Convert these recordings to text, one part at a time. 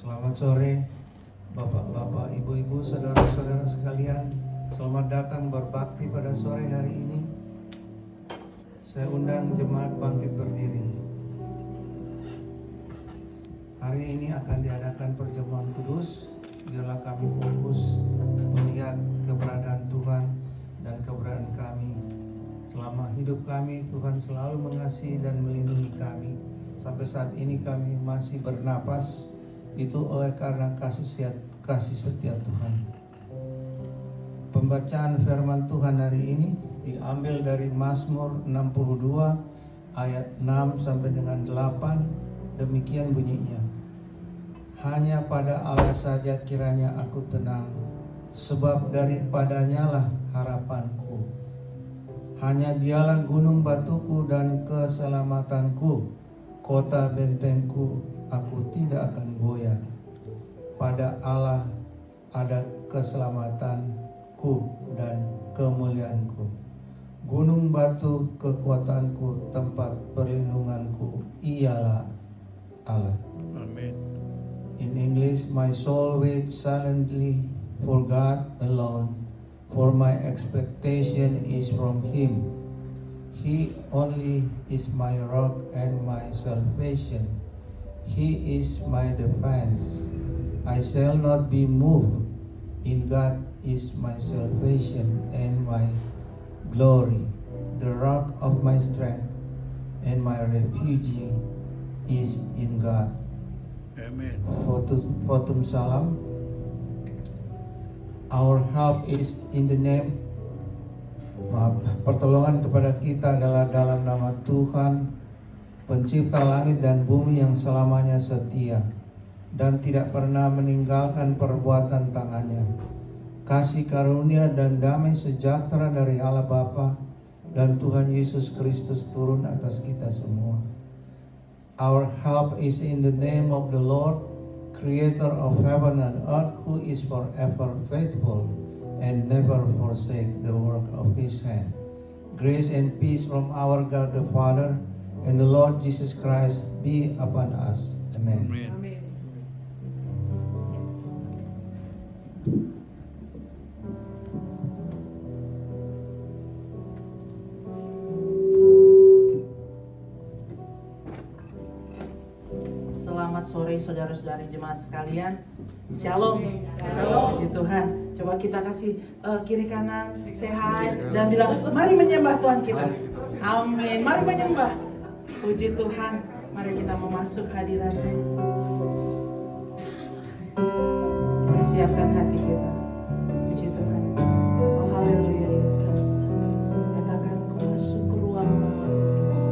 Selamat sore Bapak-bapak, Ibu-ibu, saudara-saudara sekalian. Selamat datang berbakti pada sore hari ini. Saya undang jemaat bangkit berdiri. Hari ini akan diadakan perjamuan kudus. Biarlah kami fokus melihat keberadaan Tuhan dan keberadaan kami. Selama hidup kami, Tuhan selalu mengasihi dan melindungi kami. Sampai saat ini kami masih bernapas, itu oleh karena kasih setia Tuhan. Pembacaan firman Tuhan hari ini diambil dari Mazmur 62 ayat 6 sampai dengan 8. Demikian bunyinya. Hanya pada Allah saja kiranya aku tenang, sebab daripadanya lah harapanku. Hanya dialah gunung batuku dan keselamatanku, kota bentengku, aku tidak akan goyah. Pada Allah ada keselamatanku dan kemuliaanku. Gunung batu kekuatanku, tempat perlindunganku, ialah Allah. Amin. In English, my soul waits silently for God alone, for my expectation is from Him. He only is my rock and my salvation. He is my defense. I shall not be moved. In God is my salvation and my glory, the rock of my strength, and my refuge is in God. Amen. Votum salam. Our help is in the name. Pertolongan kepada kita adalah dalam nama Tuhan, Pencipta langit dan bumi yang selamanya setia dan tidak pernah meninggalkan perbuatan tangannya. Kasih karunia dan damai sejahtera dari Allah Bapa dan Tuhan Yesus Kristus turun atas kita semua. Our help is in the name of the Lord, Creator of heaven and earth, who is forever faithful and never forsake the work of His hand. Grace and peace from our God the Father and the Lord Jesus Christ be upon us. Amen. Amen. Selamat sore saudara-saudari jemaat sekalian. Shalom. Shalom. Puji Tuhan. Coba kita kasih kiri kanan sehat dan bilang mari menyembah Tuhan kita. Amin. Mari menyembah. Puji Tuhan. Mari kita memasuk hadirat-Nya. Kita siapkan hati kita. Puji Tuhan. Oh haleluya Yesus. Katakan ku masuk ke ruang Maha Kudus.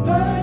Bye.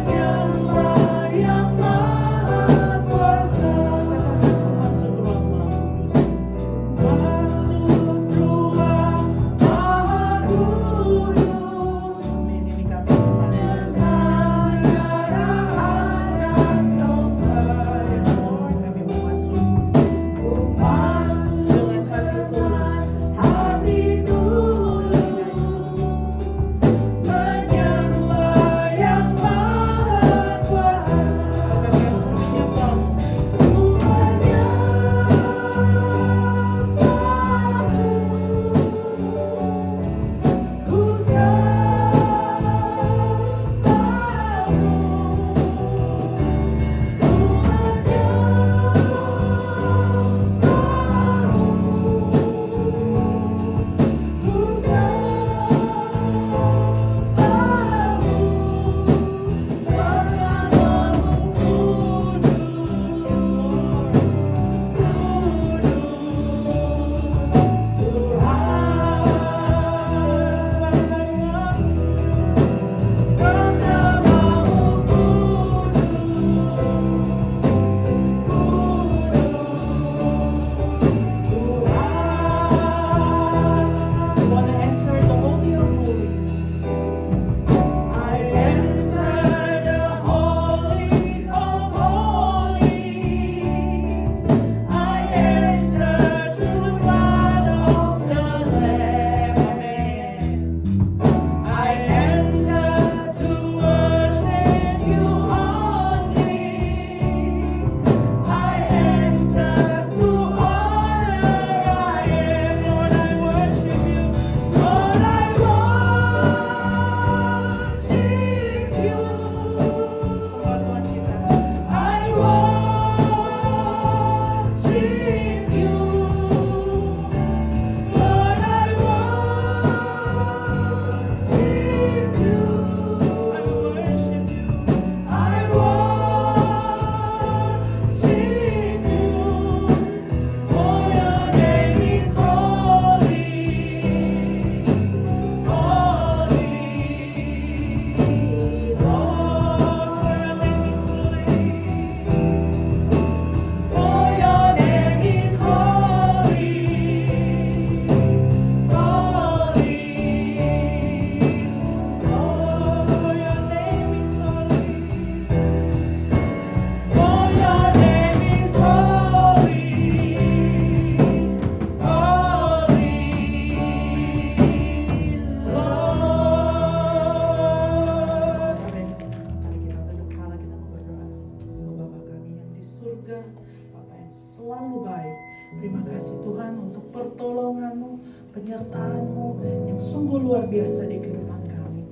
luar biasa di kehidupan kami.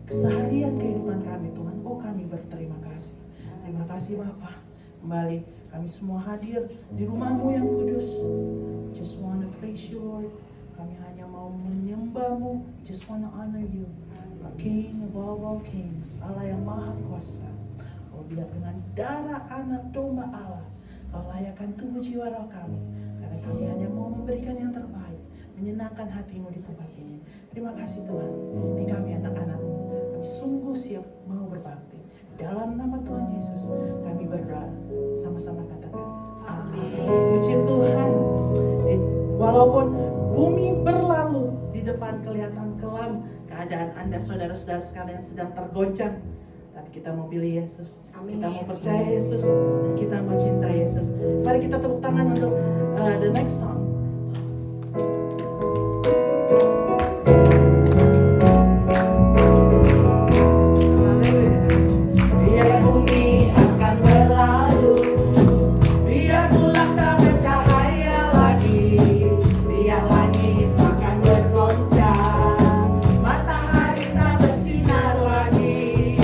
Keseharian kehidupan kami Tuhan, oh kami berterima kasih. Terima kasih Bapa. Kembali kami semua hadir di rumah-Mu yang kudus. Just wanna praise you Lord. Kami hanya mau menyembah-Mu. Just wanna honor you. A King above all kings, Allah yang maha kuasa. Oh biar dengan darah anak domba Allah, Kau layakkan tubuh jiwa roh kami. Karena kami hanya mau memberikan yang terbaik, menyenangkan hati-Mu di tempat ini. Terima kasih Tuhan. Ini kami anak-anak-Mu, kami sungguh siap mau berbakti. Dalam nama Tuhan Yesus, kami berdoa. Sama-sama katakan, amin. Puji Tuhan. Walaupun bumi berlalu, di depan kelihatan kelam, keadaan Anda saudara-saudara sekalian sedang tergoncang, tapi kita mau pilih Yesus. Amin. Kita mau percaya Yesus, dan kita mau cinta Yesus. Mari kita tepuk tangan untuk the next song. Haleluya. Biar bumi akan berlalu, biar bulan tak bercahaya lagi, biar langit akan bergoncang, matahari tak bersinar lagi,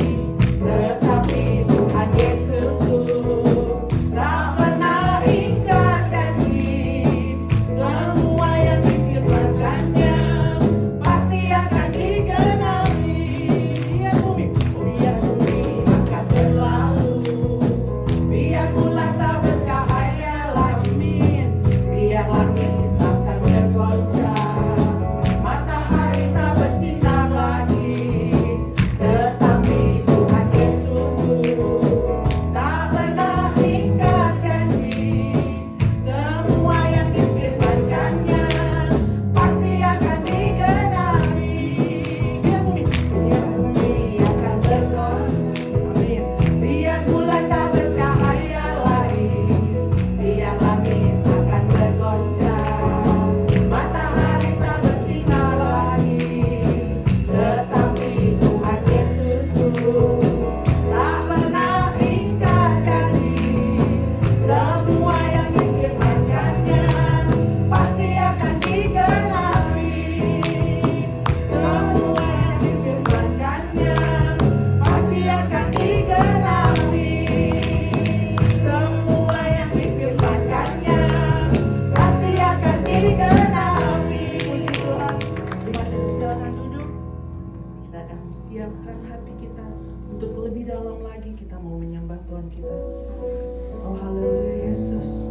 tetapi Tuhan Yesusku tak pernah ingkar janji. Semua yang difirmankannya pasti akan digenapi. Biar bumi akan berlalu, biar bulan tak bercahaya lagi, biar langit akan bergoncang, matahari tak bersinar lagi, tetapi Tuhan Yesusku tak pernah ingkar janji. Semua yang difirmankannya pasti akan digenapi. Biar bumi akan bergoncang, amin. Biar bulan tak bercahaya lagi, biar langit akan bergoncang, matahari tak bersinar lagi, tetapi Tuhan Yesusku tak pernah ingkar janji. Semua yang difirmankannya pasti akan digenapi. Semua yang difirmankannya pasti akan digenapi. Semua yang difirmankannya pasti akan digenapi. Puji Tuhan. Terima kasih, silakan duduk. Kita akan siapkan hati kita untuk lebih dalam lagi. Kita mau menyembah Tuhan kita. Oh haleluya Yesus.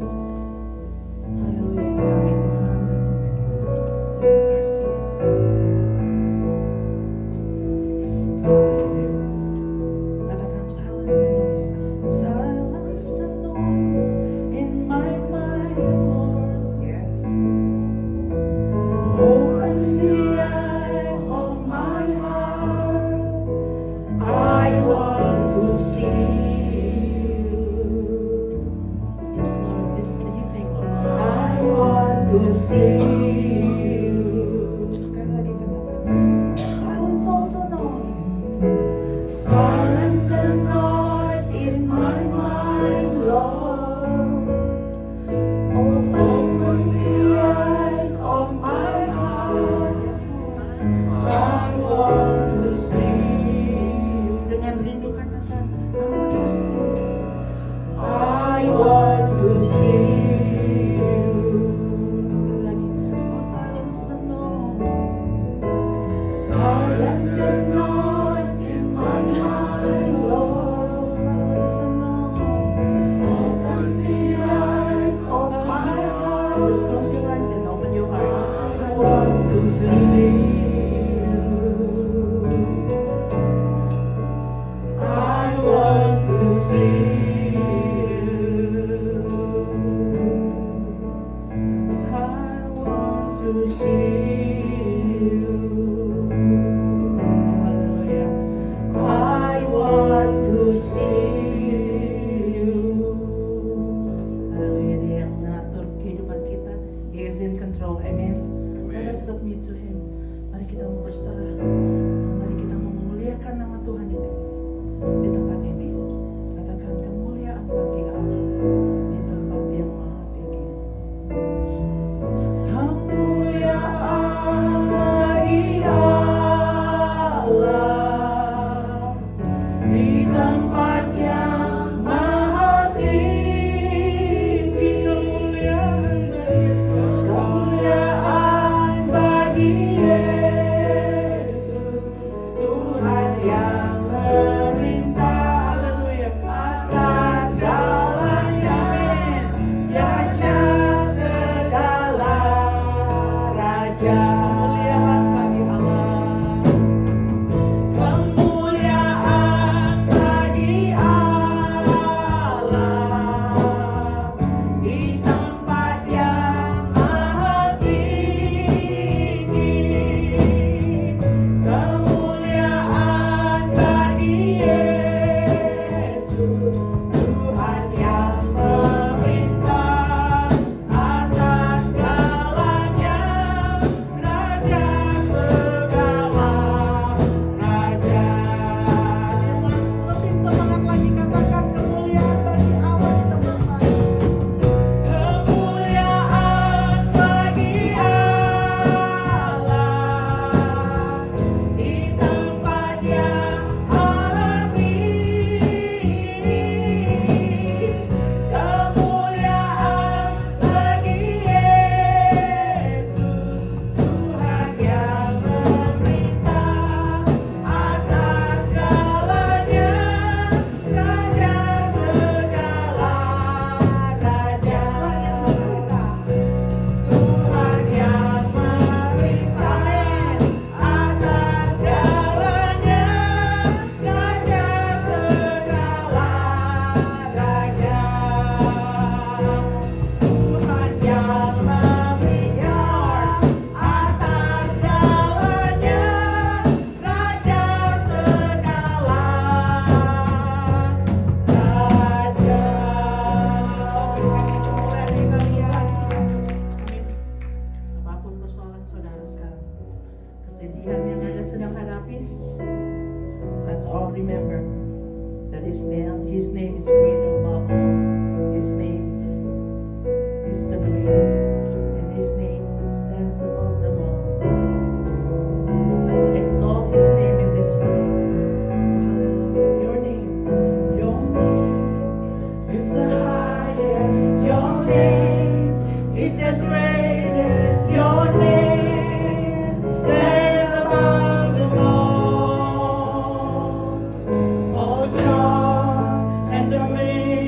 Haleluya, ini kami Tuhan. Terima kasih Yesus. Haleluya. Katakan silence the noise. Silence the noise in my mind, Lord. Yes. Open the eyes of my heart. I want to see you. Yes, Lord, this is the evening, Lord. I want to see you. Sekali lagi katakan, silence all the noise. Silence the noise in my mind, Lord. Open the eyes of my heart. Yes, Lord. I want to see you. Dengan rindu katakan, I want to see you. I want to see you. Sekali lagi, oh silence the noise. Silence the noise in my mind, Lord. Silence the noise. Open the eyes of my heart. Just close your eyes and open your heart. I want to see you. I want to see you. I want to see you. Hallelujah. I want to see you. Haleluya, Dia yang mengatur kehidupan kita. He is in control. Amen. Let us submit to Him. Mari kita mau berserah. Mari kita mau memuliakan nama Tuhan ini di tempat ini. Katakan kemuliaan bagi Allah di tempat yang maha tinggi. Kemuliaan bagi Allah that His name is greater above all. His name is the greatest, and His name stands above them all. Let's exalt His name in this place. Hallelujah. Your name is the highest. Your name is the greatest. Your name stands above them all. All thrones and dominions.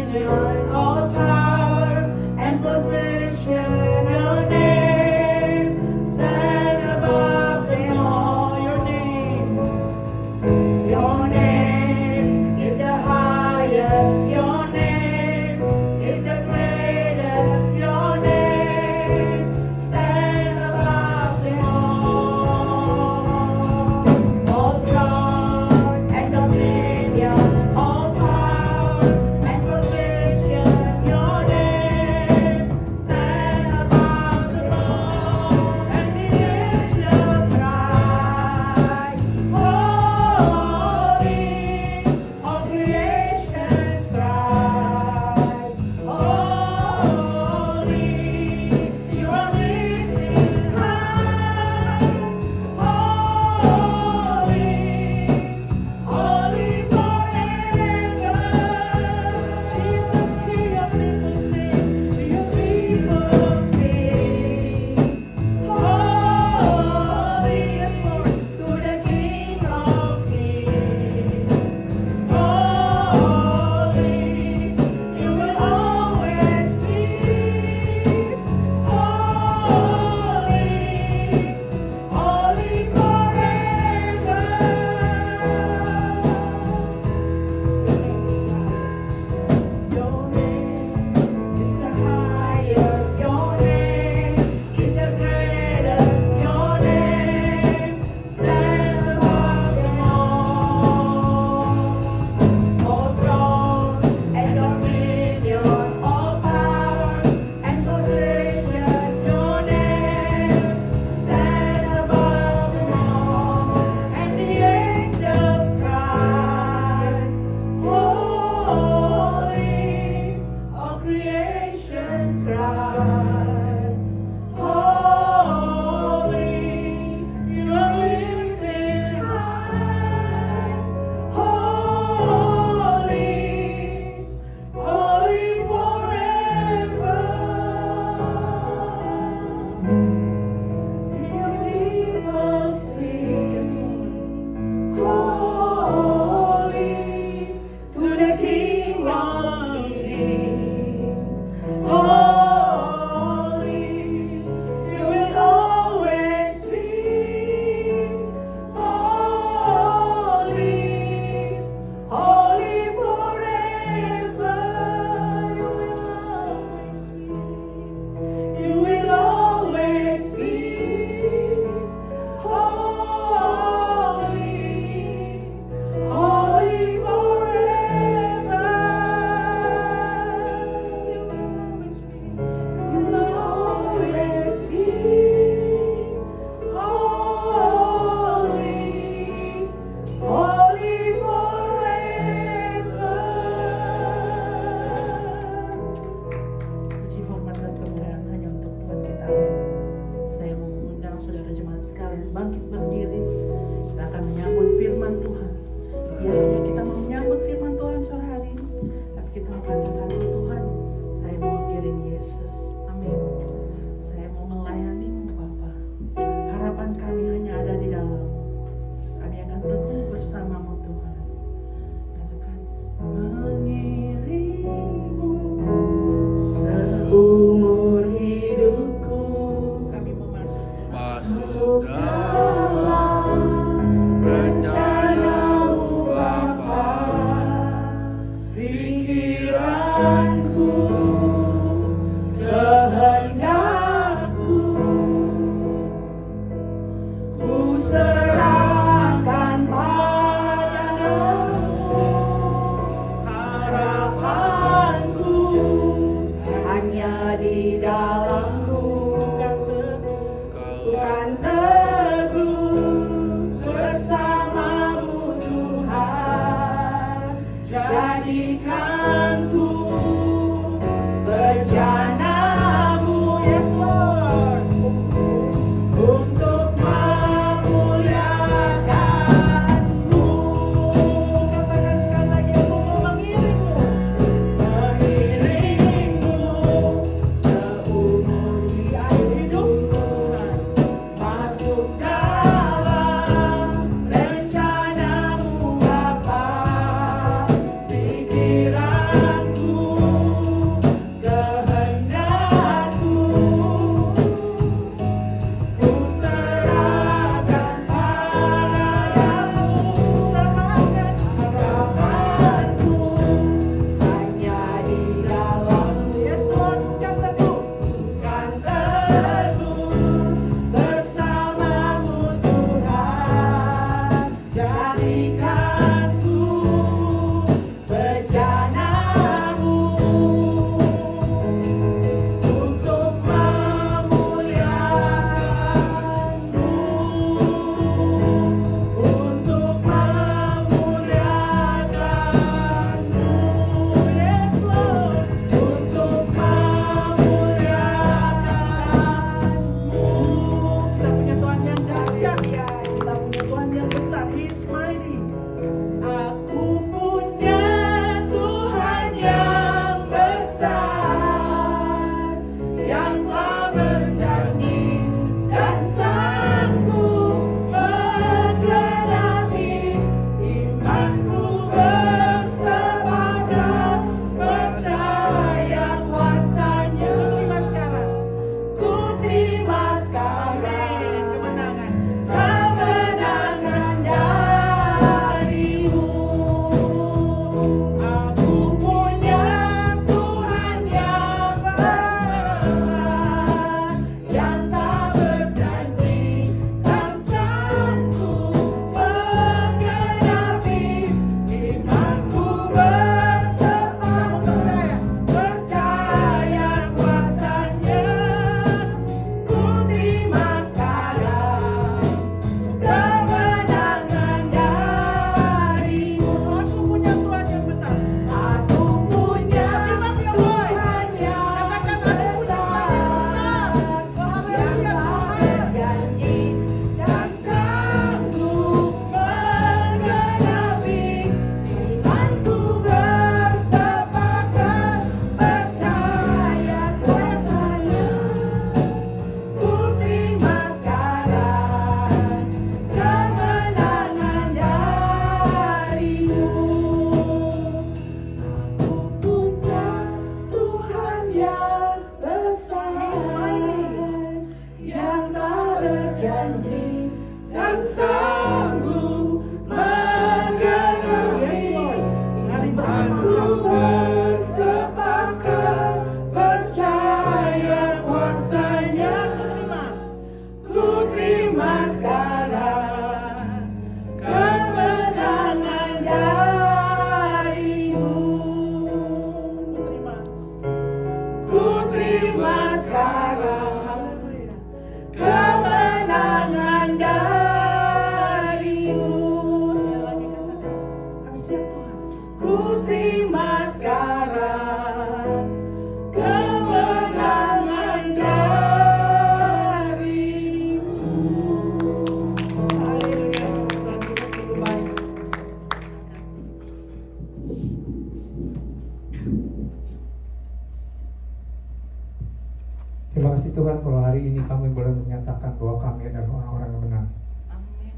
hari ini kami boleh menyatakan bahwa kami adalah orang-orang yang benar. Amin.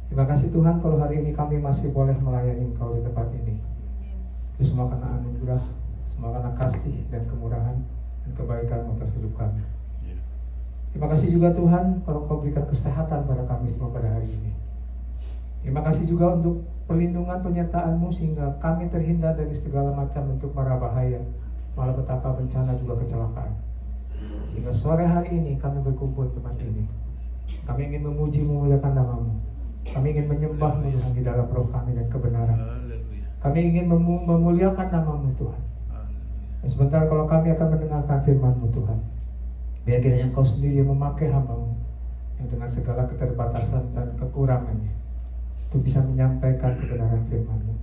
Terima kasih Tuhan kalau hari ini kami masih boleh melayani Engkau di tempat ini. Itu semua karena anugerah, semua karena kasih dan kemurahan dan kebaikan atas hidup kami. Ya. Terima kasih juga Tuhan kalau Kau berikan kesehatan pada kami semua pada hari ini. Terima kasih juga untuk perlindungan penyertaan-Mu sehingga kami terhindar dari segala macam bentuk mara bahaya, malapetaka, bencana juga kecelakaan. Sehingga sore hari ini kami berkumpul di tempat ini. Kami ingin memuji memuliakan nama-Mu. Kami ingin menyembah-Mu Tuhan di dalam roh kami dan kebenaran. Haleluya. Kami ingin memuliakan nama-Mu Tuhan. Haleluya. Dan sebentar kalau kami akan mendengarkan firman-Mu Tuhan, biar kiranya Engkau sendiri yang memakai hamba-Mu yang dengan segala keterbatasan dan kekurangannya untuk bisa menyampaikan kebenaran firman-Mu,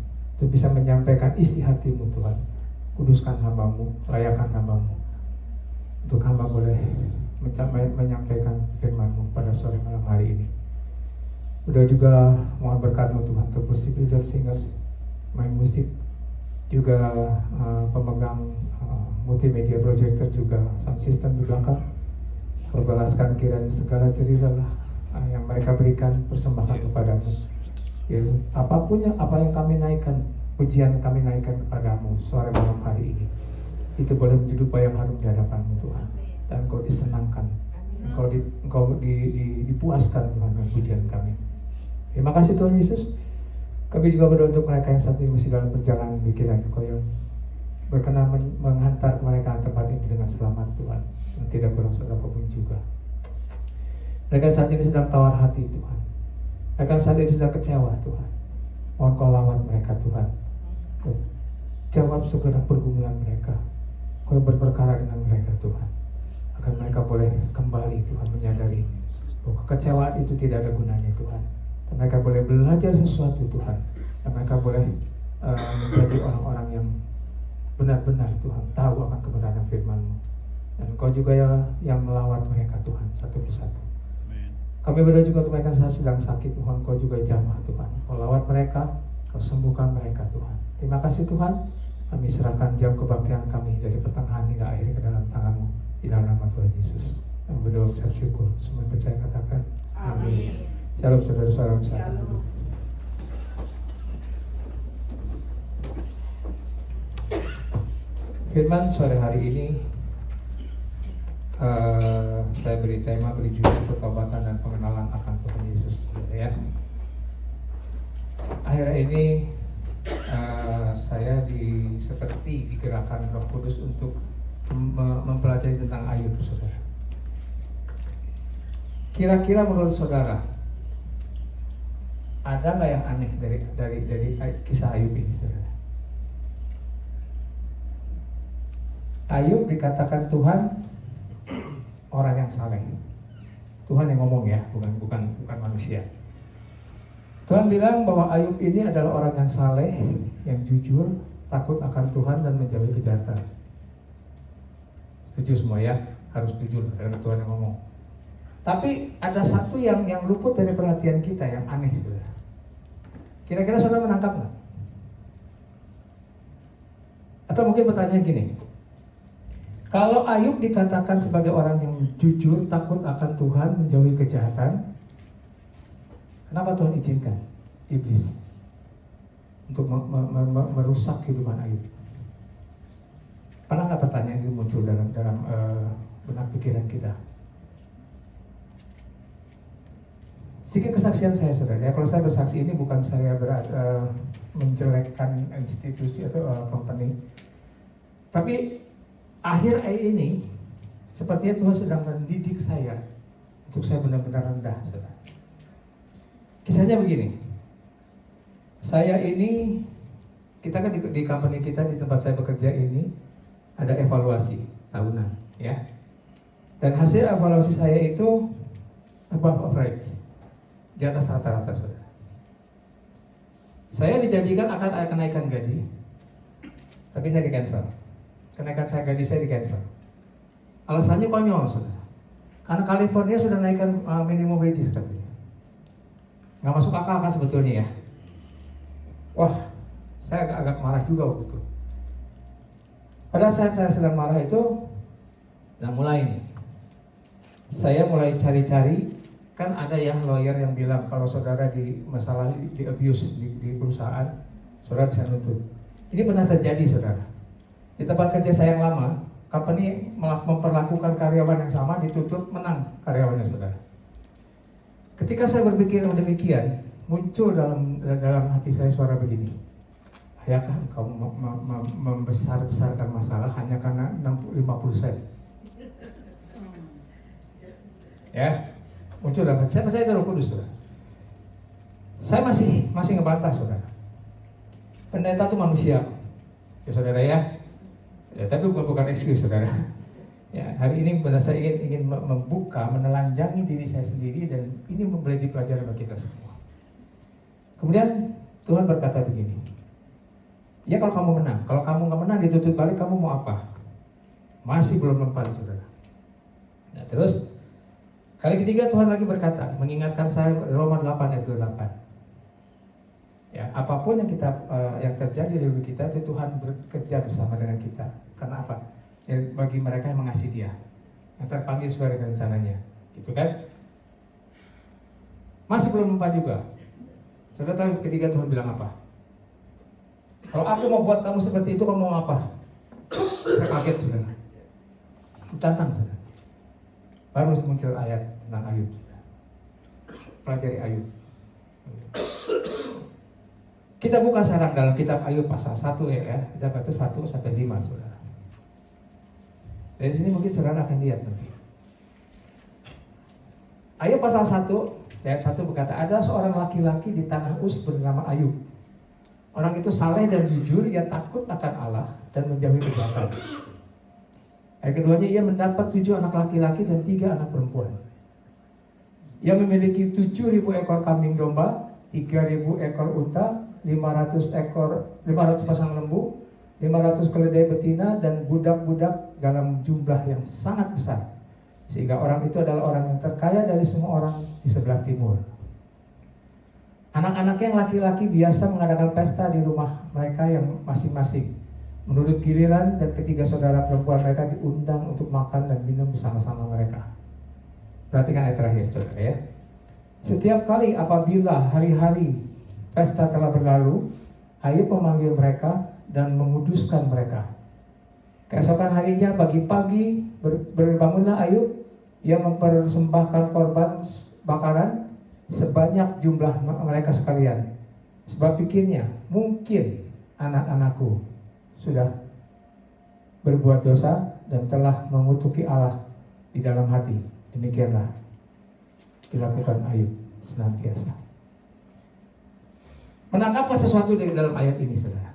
untuk bisa menyampaikan isi hati-Mu Tuhan. Kuduskan hamba-Mu, layakan hamba-Mu, untuk hamba boleh menyampaikan firman-Mu pada sore malam hari ini. Udah juga mohon berkat-Mu Tuhan untuk musik leader, singers, main musik, juga pemegang multimedia projector, juga sound system di belakang. Kau balaskan kiranya segala jerilah yang mereka berikan persembahan kepadamu. Ya, apapun apa yang kami naikkan, pujian yang kami naikkan kepadamu sore malam hari ini, itu boleh menjadi upaya yang harum di hadapan-Mu Tuhan. Dan Engkau disenangkan, Engkau dipuaskan Tuhan dengan pujian kami. Terima kasih Tuhan Yesus. Kami juga berdoa untuk mereka yang saat ini masih dalam perjalanan pikiran Engkau yang berkenan menghantar mereka ke tempat ini dengan selamat Tuhan, dan tidak kurang apapun juga. Mereka saat ini sedang tawar hati Tuhan. Mereka saat ini sedang kecewa Tuhan. Mohon Kau lawat mereka Tuhan. Kau jawab segala pergumulan mereka. Kau berperkara dengan mereka Tuhan, agar mereka boleh kembali Tuhan menyadari bahwa kekecewaan itu tidak ada gunanya Tuhan. Dan mereka boleh belajar sesuatu Tuhan. Dan mereka boleh menjadi orang-orang yang benar-benar Tuhan tahu akan kebenaran firman-Mu. Dan Kau juga yang melawat mereka Tuhan satu persatu. Amin. Kami berdoa juga untuk mereka yang sedang sakit Tuhan, Kau juga jamah Tuhan. Kau lawat mereka, Kau sembuhkan mereka Tuhan. Terima kasih Tuhan. Kami serahkan jam kebaktian kami dari pertengahan hingga akhir ke dalam tangan-Mu, di dalam nama Tuhan Yesus. Kami berdoa ucap syukur. Semua yang percaya katakan amin. Shalom saudara-saudara sekalian. Firman sore hari ini saya beri tema, beri judul pertobatan dan pengenalan akan Tuhan Yesus, ya. Akhir ini saya seperti digerakkan Roh Kudus untuk mempelajari tentang Ayub, saudara. Kira-kira menurut saudara ada nggak yang aneh dari kisah Ayub ini, saudara? Ayub dikatakan Tuhan orang yang saleh. Tuhan yang ngomong ya, bukan manusia. Tuhan bilang bahwa Ayub ini adalah orang yang saleh, yang jujur, takut akan Tuhan dan menjauhi kejahatan. Setuju semua ya? Harus jujur karena Tuhan yang ngomong. Tapi ada satu yang luput dari perhatian kita yang aneh, saudara. Kira-kira saudara menangkap nggak? Atau mungkin pertanyaan gini, kalau Ayub dikatakan sebagai orang yang jujur, takut akan Tuhan, menjauhi kejahatan, kenapa Tuhan izinkan iblis untuk merusak kehidupan Ayub? Pernah nggak pertanyaan itu muncul dalam benak pikiran kita? Sedikit kesaksian saya, saudara. Ya, kalau saya bersaksi ini bukan saya menjelekkan institusi atau company, tapi akhir ini sepertinya Tuhan sedang mendidik saya untuk saya benar-benar rendah, saudara. Kisahnya begini. Saya ini, kita kan di company kita, di tempat saya bekerja ini ada evaluasi tahunan, ya. Dan hasil evaluasi saya itu above average, di atas rata-rata, saudara. Saya dijanjikan akan ada kenaikan gaji, tapi saya di-cancel. Kenaikan gaji saya di-cancel. Alasannya konyol, saudara. Karena California sudah naikkan minimum wages katanya. Nggak masuk akal kan sebetulnya ya. Wah, saya agak marah juga waktu itu. Pada saat saya sedang marah itu, nah mulai nih. saya mulai cari-cari, kan ada yang lawyer yang bilang kalau saudara di masalah di abuse di perusahaan, saudara bisa nuntut. Ini pernah terjadi saudara. Di tempat kerja saya yang lama, company memperlakukan karyawan yang sama, dituntut menang karyawannya saudara. Ketika saya berpikir demikian, muncul dalam hati saya suara begini. Ayakah engkau membesar-besarkan masalah hanya karena 50 sen? Ya, muncul dalam hati saya. Percaya itu Roh Kudus, saudara. Saya masih ngebantah, saudara. Pendeta itu manusia, ya saudara ya. Ya, tapi bukan excuse, saudara. Ya, hari ini benar saya ingin membuka, menelanjangi diri saya sendiri dan ini memberi pelajaran bagi kita semua. Kemudian Tuhan berkata begini. Ya kalau kamu menang, kalau kamu nggak menang dituntut balik, kamu mau apa? Masih belum mempan, saudara. Nah, terus kali ketiga Tuhan lagi berkata, mengingatkan saya Roma 8 ayat 28. Ya, apapun yang terjadi di hidup kita itu Tuhan bekerja bersama dengan kita. Karena apa? Ya, bagi mereka yang mengasihi Dia, yang terpanggil sesuai dengan rencananya, gitu kan? Masih belum mempan juga. Saudara tahu ketiga Tuhan bilang apa? Kalau aku mau buat kamu seperti itu, kamu mau apa? Saya kaget, saudara. Tantang, saudara. Baru muncul ayat tentang Ayub. Pelajari Ayub. Kita buka sekarang dalam kitab Ayub pasal 1 ya. Kita baca 1 sampai 5, saudara. Dari sini mungkin saudara akan lihat nanti. Ayub pasal 1 ayat 1 berkata, ada seorang laki-laki di tanah Uz bernama Ayub. Orang itu saleh dan jujur, ia takut akan Allah dan menjauhi kejahatan. Ayat keduanya, ia mendapat 7 anak laki-laki dan 3 anak perempuan. Ia memiliki 7.000 ekor kambing domba, 3.000 ekor unta, 500 pasang lembu, 500 keledai betina dan budak-budak dalam jumlah yang sangat besar. Sehingga orang itu adalah orang yang terkaya dari semua orang di sebelah timur. Anak-anaknya yang laki-laki biasa mengadakan pesta di rumah mereka yang masing-masing. Menurut giliran dan ketiga saudara perempuan mereka diundang untuk makan dan minum bersama-sama mereka. Perhatikan ayat terakhir, saudara ya. Setiap kali apabila hari-hari pesta telah berlalu, Ayub memanggil mereka dan menguduskan mereka. Keesokan harinya pagi-pagi berbangunlah Ayub, ia mempersembahkan korban bakaran sebanyak jumlah mereka sekalian. Sebab pikirnya, mungkin anak-anakku sudah berbuat dosa dan telah mengutuki Allah di dalam hati. Demikianlah dilakukan Ayub senantiasa. Menangkapkan sesuatu dari dalam ayat ini, saudara.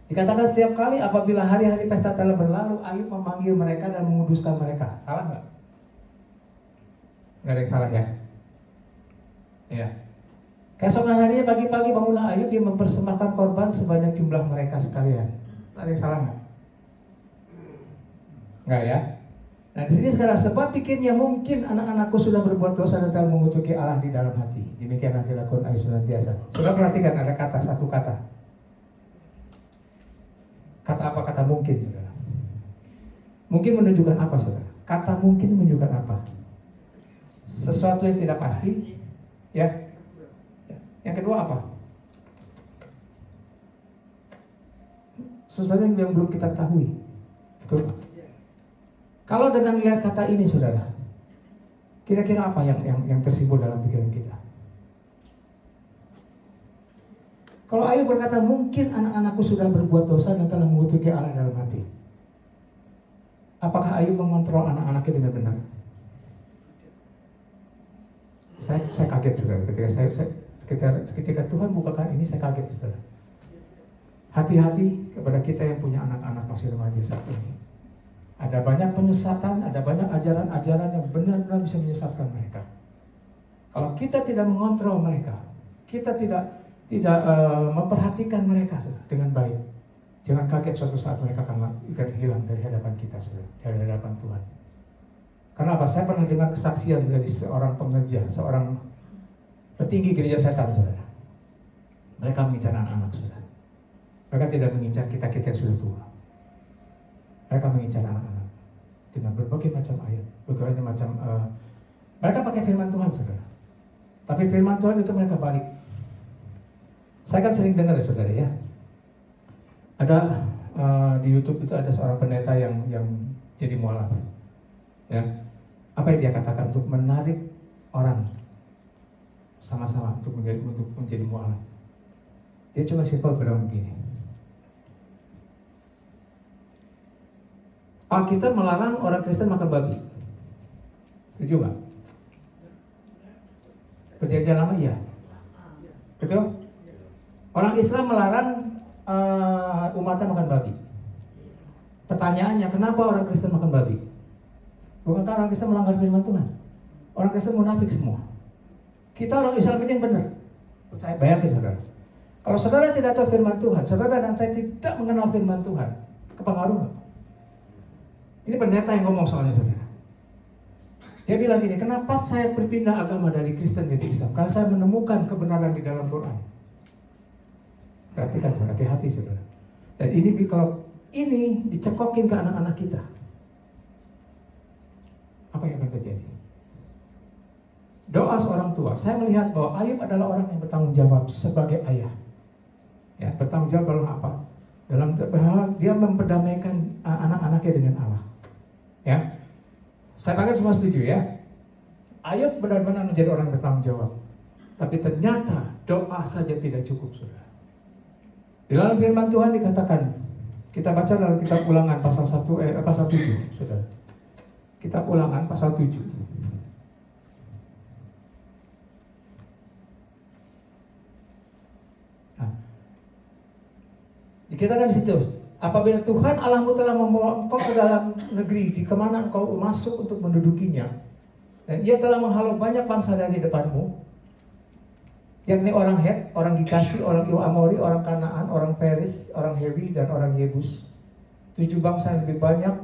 Dikatakan setiap kali apabila hari-hari pesta telah berlalu, Ayub memanggil mereka dan menguduskan mereka. Salah nggak? Nggak ada yang salah ya? Ya. Keesokan harinya pagi-pagi bangunlah Ayub yang mempersembahkan korban sebanyak jumlah mereka sekalian. Ada yang salah nggak? Nggak ya? Nah di sini sekarang sebab pikirnya mungkin anak-anakku sudah berbuat dosa dan telah mengutuki Allah di dalam hati. Demikianlah dilakukan Ayub senantiasa. Sudah perhatikan ada satu kata. Kata apa? Kata mungkin, saudara. Mungkin menunjukkan apa, saudara? Kata mungkin menunjukkan apa? Sesuatu yang tidak pasti, ya. Yang kedua apa? Sesuatu yang belum kita ketahui. Betul? Kalau dengan lihat kata ini, saudara, kira-kira apa yang tersimbol dalam pikiran kita? Kalau Ayub berkata mungkin anak-anakku sudah berbuat dosa dan telah mengutuki Allah dalam hati. Apakah Ayub mengontrol anak-anaknya dengan benar? Saya kaget, saudara, ketika Tuhan bukakan ini, saya kaget, saudara. Hati-hati kepada kita yang punya anak-anak masih remaja saat ini. Ada banyak penyesatan, ada banyak ajaran-ajaran yang benar-benar bisa menyesatkan mereka. Kalau kita tidak mengontrol mereka, kita tidak memperhatikan mereka dengan baik, jangan kaget suatu saat mereka akan hilang dari hadapan kita, saudara, dari hadapan Tuhan. Karena apa? Saya pernah dengar kesaksian dari seorang pengerja, seorang petinggi gereja setan, saudara. Mereka mengincar anak-anak, saudara. Mereka tidak mengincar kita yang sudah tua. Mereka mengincar anak-anak. dengan berbagai macam ayat, berbagai macam mereka pakai firman Tuhan, saudara. Tapi firman Tuhan itu mereka balik. Saya kan sering dengar ya, saudara ya. Ada di YouTube itu ada seorang pendeta yang jadi mualaf. Ya. Apa yang dia katakan untuk menarik orang sama-sama untuk menjadi mualaf. Dia cuma simpel bilang begini. Alkitab melarang orang Kristen makan babi. Setuju nggak? Perjanjian lama iya. Betul? Orang Islam melarang umatnya makan babi. Pertanyaannya, kenapa orang Kristen makan babi? Bukankah orang Kristen melanggar firman Tuhan? Orang Kristen munafik semua. Kita orang Islam ini yang benar. Saya bayangin saudara. Kalau saudara tidak tahu firman Tuhan, saudara dan saya tidak mengenal firman Tuhan, kepengaruh nggak? Ini pendeta yang ngomong soalnya saudara. Dia bilang gini, kenapa saya berpindah agama dari Kristen menjadi Islam? Karena saya menemukan kebenaran di dalam Quran. Perhatikan saudara, hati-hati saudara. Dan ini kalau ini dicekokin ke anak-anak kita, apa yang akan terjadi? Doa seorang tua. Saya melihat bahwa Ayub adalah orang yang bertanggung jawab sebagai ayah. Ya, bertanggung jawab dalam apa? Dalam dia memperdamaikan anak-anaknya dengan Allah. Ya, saya pakai semua setuju ya. Ayub benar-benar menjadi orang yang bertanggung jawab. Tapi ternyata doa saja tidak cukup, saudara. Di dalam firman Tuhan dikatakan, kita baca dalam kitab Ulangan pasal 7, saudara. Kitab Ulangan pasal 7. Nah, dikatakan di situ, apabila Tuhan Allahmu telah membawa engkau ke dalam negeri di kemana engkau masuk untuk mendudukinya, dan Ia telah menghalau banyak bangsa dari depanmu, yakni orang Het, orang Gikasi, orang Amori, orang Kanaan, orang Peris, orang Hewi, dan orang Yebus. 7 bangsa yang lebih banyak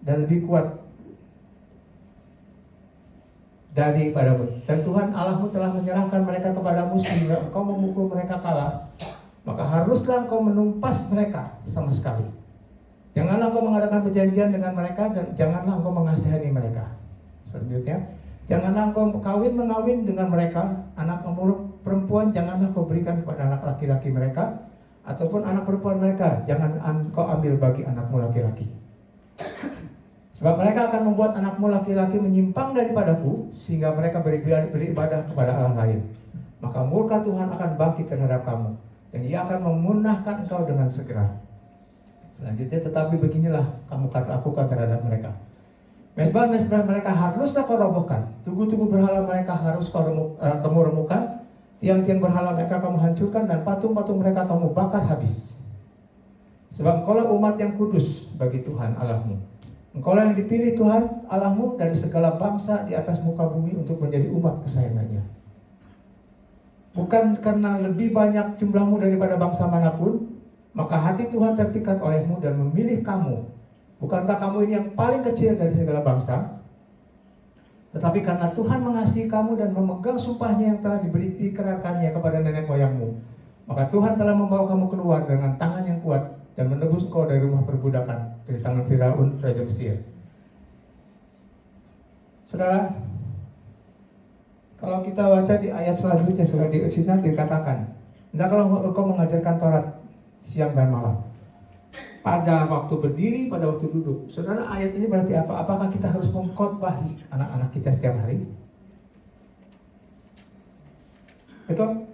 dan lebih kuat daripadamu. Dan Tuhan Allahmu telah menyerahkan mereka kepadamu sehingga engkau memukul mereka kalah. Maka haruslah engkau menumpas mereka sama sekali. Janganlah engkau mengadakan perjanjian dengan mereka dan janganlah engkau mengasihani mereka. Selanjutnya, janganlah engkau mengawin dengan mereka. Anak perempuan janganlah kau berikan kepada anak laki-laki mereka, ataupun anak perempuan mereka jangan kau ambil bagi anakmu laki-laki. Sebab mereka akan membuat anakmu laki-laki menyimpang daripadaku, sehingga mereka beribadah kepada Allah lain. Maka murka Tuhan akan bangkit terhadap kamu, dan Ia akan memunahkan engkau dengan segera. Selanjutnya, tetapi beginilah kamu lakukan terhadap mereka. Mezbah-mezbah mereka haruslah kau robohkan. Tugu-tugu berhala mereka harus kamu remukkan. Tiang-tiang berhala mereka kamu hancurkan, dan patung-patung mereka kamu bakar habis. Sebab engkaulah umat yang kudus bagi Tuhan Allahmu. Engkaulah yang dipilih Tuhan Allahmu dari segala bangsa di atas muka bumi untuk menjadi umat kesayangannya. Bukan karena lebih banyak jumlahmu daripada bangsa manapun, maka hati Tuhan terpikat olehmu dan memilih kamu. Bukankah kamu ini yang paling kecil dari segala bangsa? Tetapi karena Tuhan mengasihi kamu dan memegang sumpahnya yang telah diikrarkannya kepada nenek moyangmu, maka Tuhan telah membawa kamu keluar dengan tangan yang kuat dan menebus engkau dari rumah perbudakan, dari tangan Firaun, Raja Mesir. Saudara, kalau kita baca di ayat selanjutnya, saudara, di sini dikatakan, hendaklah engkau mengajarkan Taurat siang dan malam, pada waktu berdiri, pada waktu duduk. Saudara, ayat ini berarti apa? Apakah kita harus mengkhotbahi anak-anak kita setiap hari? Betul?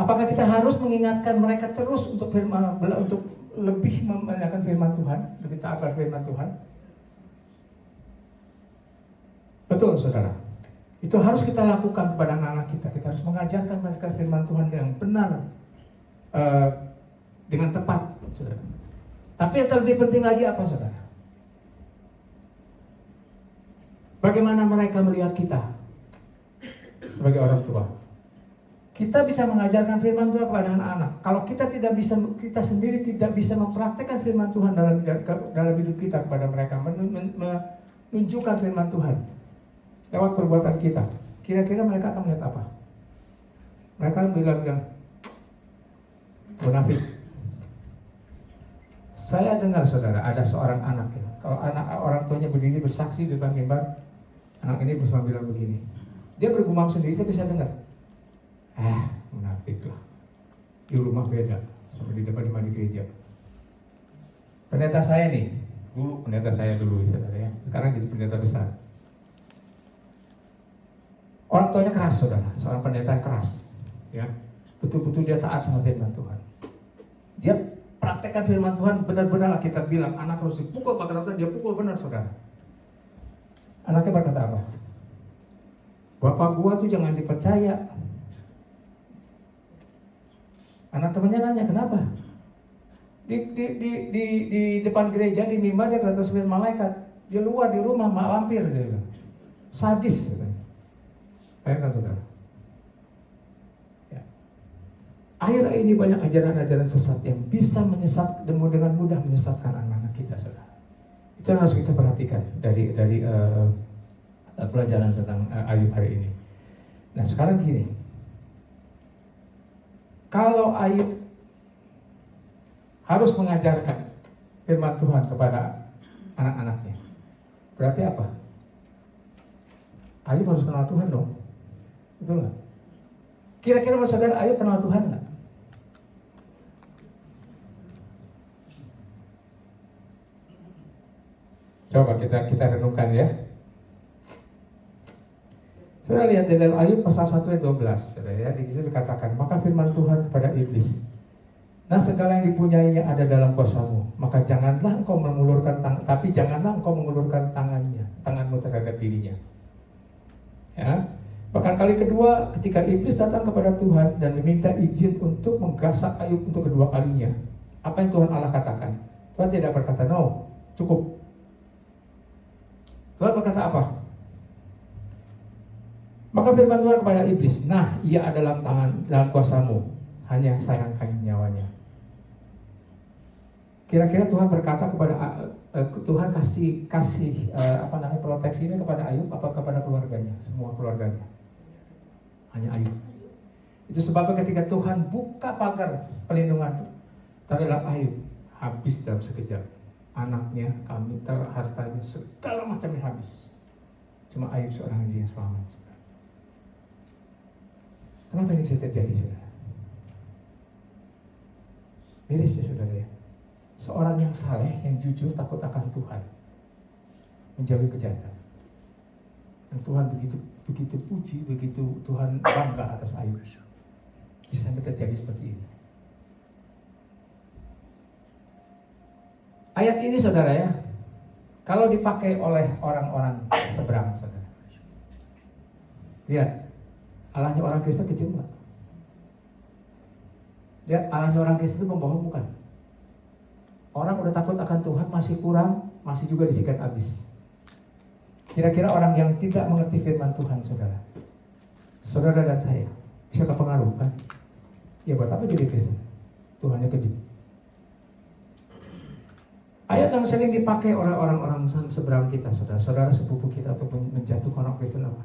Apakah kita harus mengingatkan mereka terus untuk lebih mendengarkan firman Tuhan, lebih taat pada firman Tuhan? Betul, saudara. Itu harus kita lakukan kepada anak-anak kita. Kita harus mengajarkan mereka firman Tuhan yang benar, dengan tepat, saudara. Tapi yang lebih penting lagi apa, saudara? Bagaimana mereka melihat kita sebagai orang tua? Kita bisa mengajarkan firman Tuhan kepada anak-anak. Kalau kita sendiri tidak bisa mempraktekkan firman Tuhan dalam hidup kita kepada mereka, menunjukkan firman Tuhan lewat perbuatan kita, kira-kira mereka akan melihat apa? Mereka bilang munafik. Saya dengar saudara, ada seorang anak ya. Kalau anak orang tuanya berdiri bersaksi di depan mimbar, anak ini bersama bilang begini. Dia bergumam sendiri tapi saya dengar. Munafik lah. Di rumah beda sama di depan di gereja. Pendeta saya nih, pendeta saya dulu saudara ya. Sekarang jadi pendeta besar. Orang tuanya keras saudara, seorang pendeta yang keras. Ya. Betul-betul dia taat sama firman Tuhan. Dia praktekkan firman Tuhan benar-benar kita bilang anak harus dipukul, bahkan dia pukul benar saudara. Anaknya berkata apa? Bapak gua tuh jangan dipercaya. Anak temannya nanya kenapa? Di depan gereja di mimbar dia kelihatan seperti malaikat. Di luar di rumah lampir dia bilang. Sadis katanya. Bayangkan saudara. Ya. Akhir-akhir ini banyak ajaran-ajaran sesat yang bisa menyesat dengan mudah menyesatkan anak-anak kita saudara. Itu yang harus kita perhatikan dari pelajaran tentang Ayub hari ini. Nah sekarang gini, kalau Ayub harus mengajarkan firman Tuhan kepada anak-anaknya, berarti apa? Ayub harus kenal Tuhan dong, betul nggak? Kira-kira saudara Ayub kenal Tuhan nggak? Coba kita renungkan ya. Saudara lihat di dalam Ayub pasal 1 ayat 12, saudara ya, di situ dikatakan, maka firman Tuhan kepada iblis, nah segala yang dipunyainya ada dalam kuasamu, maka janganlah engkau mengulurkan tanganmu terhadap dirinya. Ya. Bahkan kali kedua ketika iblis datang kepada Tuhan dan meminta izin untuk menggasak Ayub untuk kedua kalinya, apa yang Tuhan Allah katakan? Tuhan tidak berkata no, cukup. Tuhan berkata apa? Maka firman Tuhan kepada iblis, nah ia ada dalam kuasamu, hanya sayangkan nyawanya. Kira-kira Tuhan berkata kepada Tuhan kasih proteksi ini kepada Ayub apa kepada keluarganya, semua keluarganya? Hanya Ayub. Itu sebabnya ketika Tuhan buka pagar pelindungan terhadap Ayub, habis dalam sekejap. Anaknya, kami, hartanya, segala macamnya habis. Cuma Ayub seorang yang selamat. Kenapa ini bisa terjadi saudara? Miris ya saudara ya. Seorang yang saleh, yang jujur, takut akan Tuhan, menjauhi kejahatan. Dan Tuhan begitu puji, begitu Tuhan bangga atas Ayub. Bisa terjadi seperti ini. Ayat ini saudara ya, kalau dipakai oleh orang-orang seberang saudara, lihat, Allahnya orang Kristen kecil nggak? Lihat, Allahnya orang Kristen itu pembohong bukan? Orang udah takut akan Tuhan masih kurang, masih juga disikat habis. Kira-kira orang yang tidak mengerti firman Tuhan saudara dan saya, bisa terpengaruh kan? Ya buat apa jadi Kristen? Tuhannya kejam. Ayat yang sering dipakai oleh orang-orang seberang kita, saudara sepupu kita untuk menjatuhkan orang Kristen apa?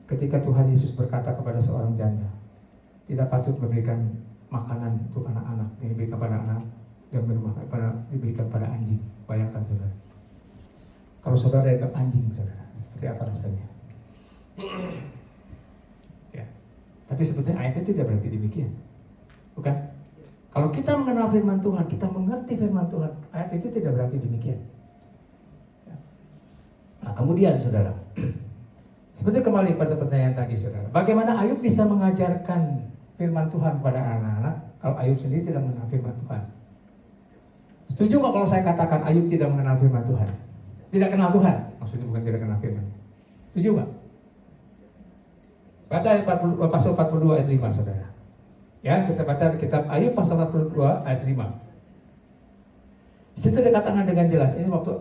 Ketika Tuhan Yesus berkata kepada seorang janda, tidak patut memberikan makanan untuk anak-anak, yang diberikan pada anak dan diberikan pada anjing. Bayangkan saudara, kalau saudara yang anjing saudara, seperti apa rasanya? Ya. Tapi sebetulnya ayatnya tidak berarti demikian, bukan? Kalau kita mengenal firman Tuhan, kita mengerti firman Tuhan, ayat itu tidak berarti demikian. Nah kemudian saudara, seperti kembali pada pertanyaan tadi saudara, bagaimana Ayub bisa mengajarkan firman Tuhan pada anak-anak kalau Ayub sendiri tidak mengenal firman Tuhan? Setuju nggak kalau saya katakan Ayub tidak mengenal firman Tuhan? Tidak kenal Tuhan, maksudnya bukan tidak kenal firman. Setuju nggak? Baca pasal 42 ayat 5 saudara. Ya, kita baca kitab Ayub pasal 42 ayat 5. Di situ dikatakan dengan jelas, ini waktu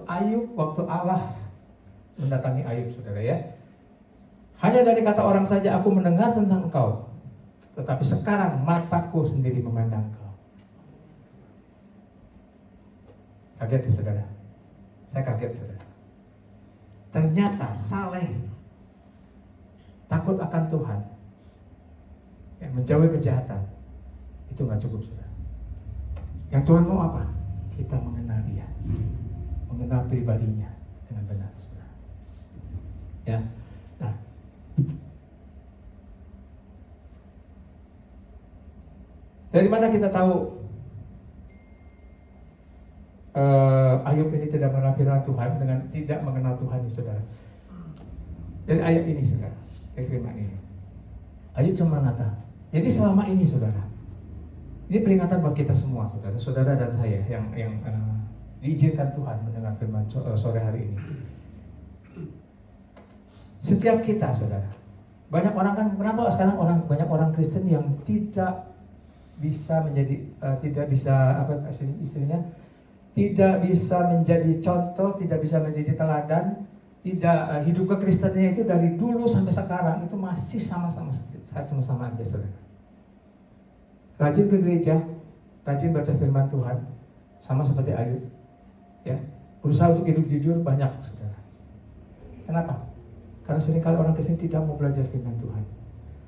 Allah mendatangi Ayub saudara ya. Hanya dari kata orang saja aku mendengar tentang engkau, tetapi sekarang mataku sendiri memandang engkau. Kaget ya saudara? Saya kaget saudara. Ternyata saleh, takut akan Tuhan, menjauhi kejahatan, itu nggak cukup saudara. Yang Tuhan mau apa? kita mengenal Dia, mengenal pribadinya dengan benar, saudara. Ya, nah, dari mana kita tahu Ayub ini tidak mengenal firman Tuhan dengan tidak mengenal Tuhan, saudara? Dari ayat ini, saudara, dari firman ini. Ayub cuma mengatakan. Jadi selama ini, saudara, ini peringatan buat kita semua, saudara dan saya yang diizinkan Tuhan mendengar firman sore hari ini. Setiap kita, saudara, banyak orang kan, kenapa sekarang banyak orang Kristen yang tidak bisa menjadi tidak bisa istilahnya, tidak bisa menjadi contoh, tidak bisa menjadi teladan, tidak hidup kekristenannya itu dari dulu sampai sekarang itu masih sama-sama aja, saudara. Rajin ke gereja, rajin baca firman Tuhan, sama seperti Ayub, ya, berusaha untuk hidup jujur banyak, saudara. Kenapa? Karena seringkali orang Kristen tidak mau belajar firman Tuhan.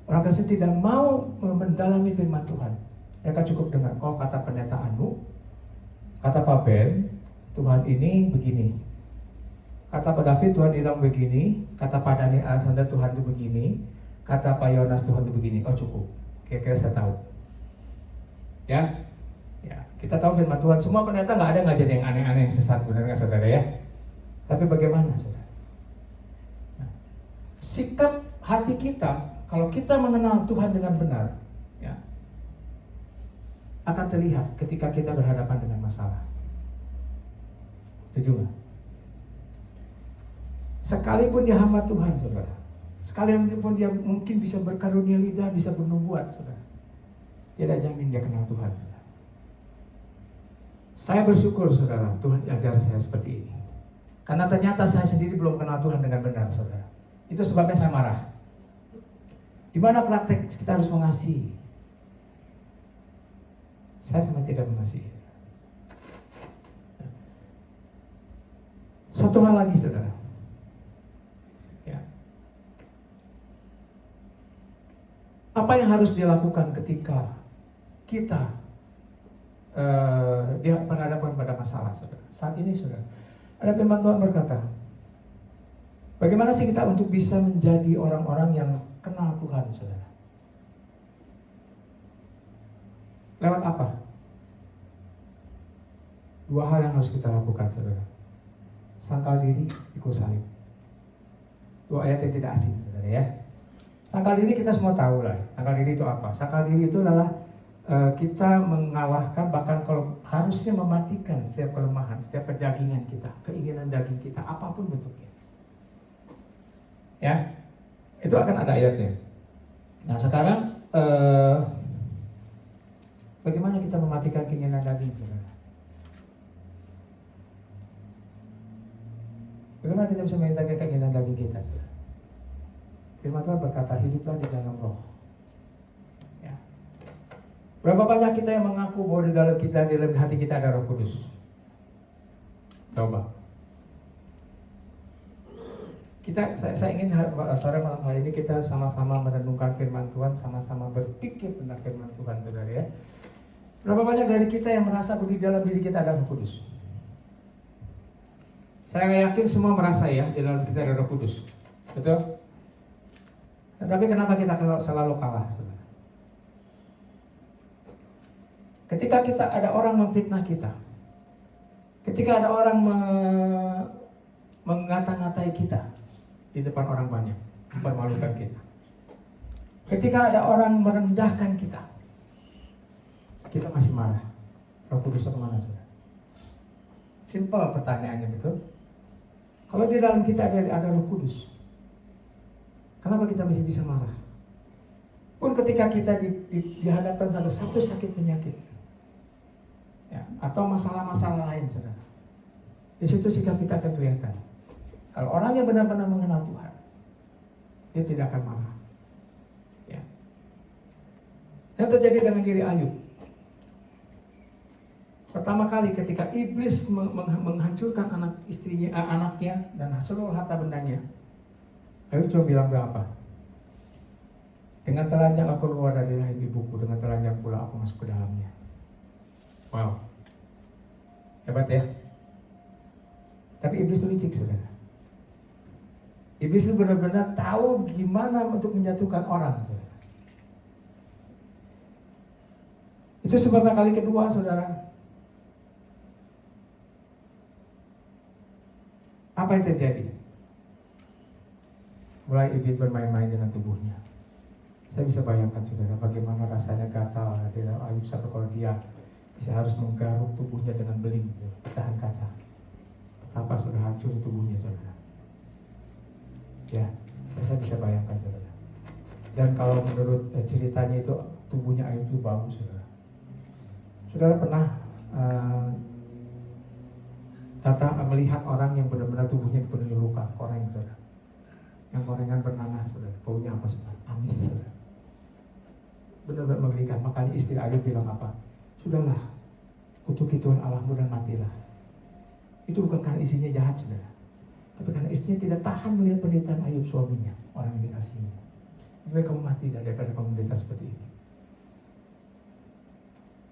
Orang Kristen tidak mau mendalami firman Tuhan. Mereka cukup dengar, oh kata pendeta Anu, kata Pak Ben, Tuhan ini begini. Kata Pak David, Tuhan bilang begini. Kata Pak Dani Alexander, Tuhan itu begini. Kata Pak Yonas, Tuhan itu begini. Oh cukup, kira-kira saya tahu. Ya, kita tahu firman Tuhan. Semua pendeta nggak ada ngajarin yang aneh-aneh, yang sesat, benar nggak, saudara ya? Tapi bagaimana, saudara? Nah, sikap hati kita, kalau kita mengenal Tuhan dengan benar, ya, akan terlihat ketika kita berhadapan dengan masalah. Setuju nggak? Sekalipun dia hamba Tuhan, saudara, sekalipun dia mungkin bisa berkarunia lidah, bisa bernubuat, saudara, tidak jamin dia kenal Tuhan, saudara. Saya bersyukur, saudara, Tuhan ajar saya seperti ini. Karena ternyata saya sendiri belum kenal Tuhan dengan benar, saudara. Itu sebabnya saya marah. Di mana praktek kita harus mengasihi? Saya sama tidak mengasihi. Satu hal lagi, saudara. Ya. Apa yang harus dilakukan ketika kita dia berhadapan pada masalah, saudara? Saat ini, saudara, ada firman Tuhan berkata, bagaimana sih kita untuk bisa menjadi orang-orang yang kenal Tuhan, saudara? Lewat apa? Dua hal yang harus kita lakukan, saudara. Sangkal diri, ikut salib. Dua ayat yang tidak asing, saudara ya. Sangkal diri kita semua tahu lah. Sangkal diri itu apa? Sangkal diri itu adalah kita mengalahkan, bahkan kalau harusnya mematikan setiap kelemahan, setiap perdagingan kita, keinginan daging kita, apapun bentuknya. Ya, itu akan ada ayatnya. Nah sekarang bagaimana kita mematikan keinginan daging, saudara? Bagaimana kita bisa mematikan keinginan daging kita, saudara? Firman Tuhan berkata, hiduplah di dalam roh. Ya. Berapa banyak kita yang mengaku bahwa di dalam kita, di dalam hati kita ada Roh Kudus? Coba. Saya ingin sore malam hari ini kita sama-sama merenungkan firman Tuhan, sama-sama berpikir tentang firman Tuhan, saudara ya. Berapa banyak dari kita yang merasa bahwa di dalam diri kita ada Roh Kudus? Saya yakin semua merasa ya, di dalam kita ada Roh Kudus. Betul? Nah, tapi kenapa kita selalu kalah, saudara? Ketika kita ada orang memfitnah kita, ketika ada orang mengata-ngatai kita di depan orang banyak, mempermalukan kita, ketika ada orang merendahkan kita, kita masih marah. Roh Kudus kemana, saudara? Simpel pertanyaannya, betul? Kalau di dalam kita ada Roh Kudus, kenapa kita masih bisa marah? Pun ketika kita dihadapkan pada satu sakit penyakit, ya, atau masalah-masalah lain, saudara, di situ sikap kita akan kelihatan. Kalau orang yang benar-benar mengenal Tuhan, dia tidak akan marah. Ya. Yang terjadi dengan diri Ayub. Pertama kali ketika iblis menghancurkan anaknya dan seluruh harta bendanya, Ayub cuma bilang berapa? Dengan telanjang aku keluar dari rahim ibuku, dengan telanjang pula aku masuk ke dalamnya. Wow. Hebat ya. Tapi iblis itu licik, saudara. Iblis itu benar-benar tahu gimana untuk menjatuhkan orang, saudara. Itu sebabnya kali kedua, saudara. Apa yang terjadi? Mulai iblis bermain-main dengan tubuhnya. Saya bisa bayangkan, saudara, bagaimana rasanya gatal di dalam Ayub sampai kalau dia bisa harus menggaruk tubuhnya dengan beling, pecahan kaca. Betapa sudah hancur tubuhnya, saudara. Ya, saya bisa bayangkan, saudara. Dan kalau menurut ceritanya itu tubuhnya Ayub itu bau, saudara. Saudara pernah datang melihat orang yang benar-benar tubuhnya dipenuhi luka, koreng, saudara. Yang korengan bernanah, saudara. Baunya apa, saudara? Amis, saudara. Benar-benar mengerikan. Makanya istri Ayub bilang apa? Sudahlah, kutuki Tuhan Allahmu dan matilah. Itu bukan karena istrinya jahat, saudara, tapi karena istrinya tidak tahan melihat penderitaan Ayub suaminya, orang yang dikasihinya. Lebih kamu mati daripada kamu menderita seperti ini.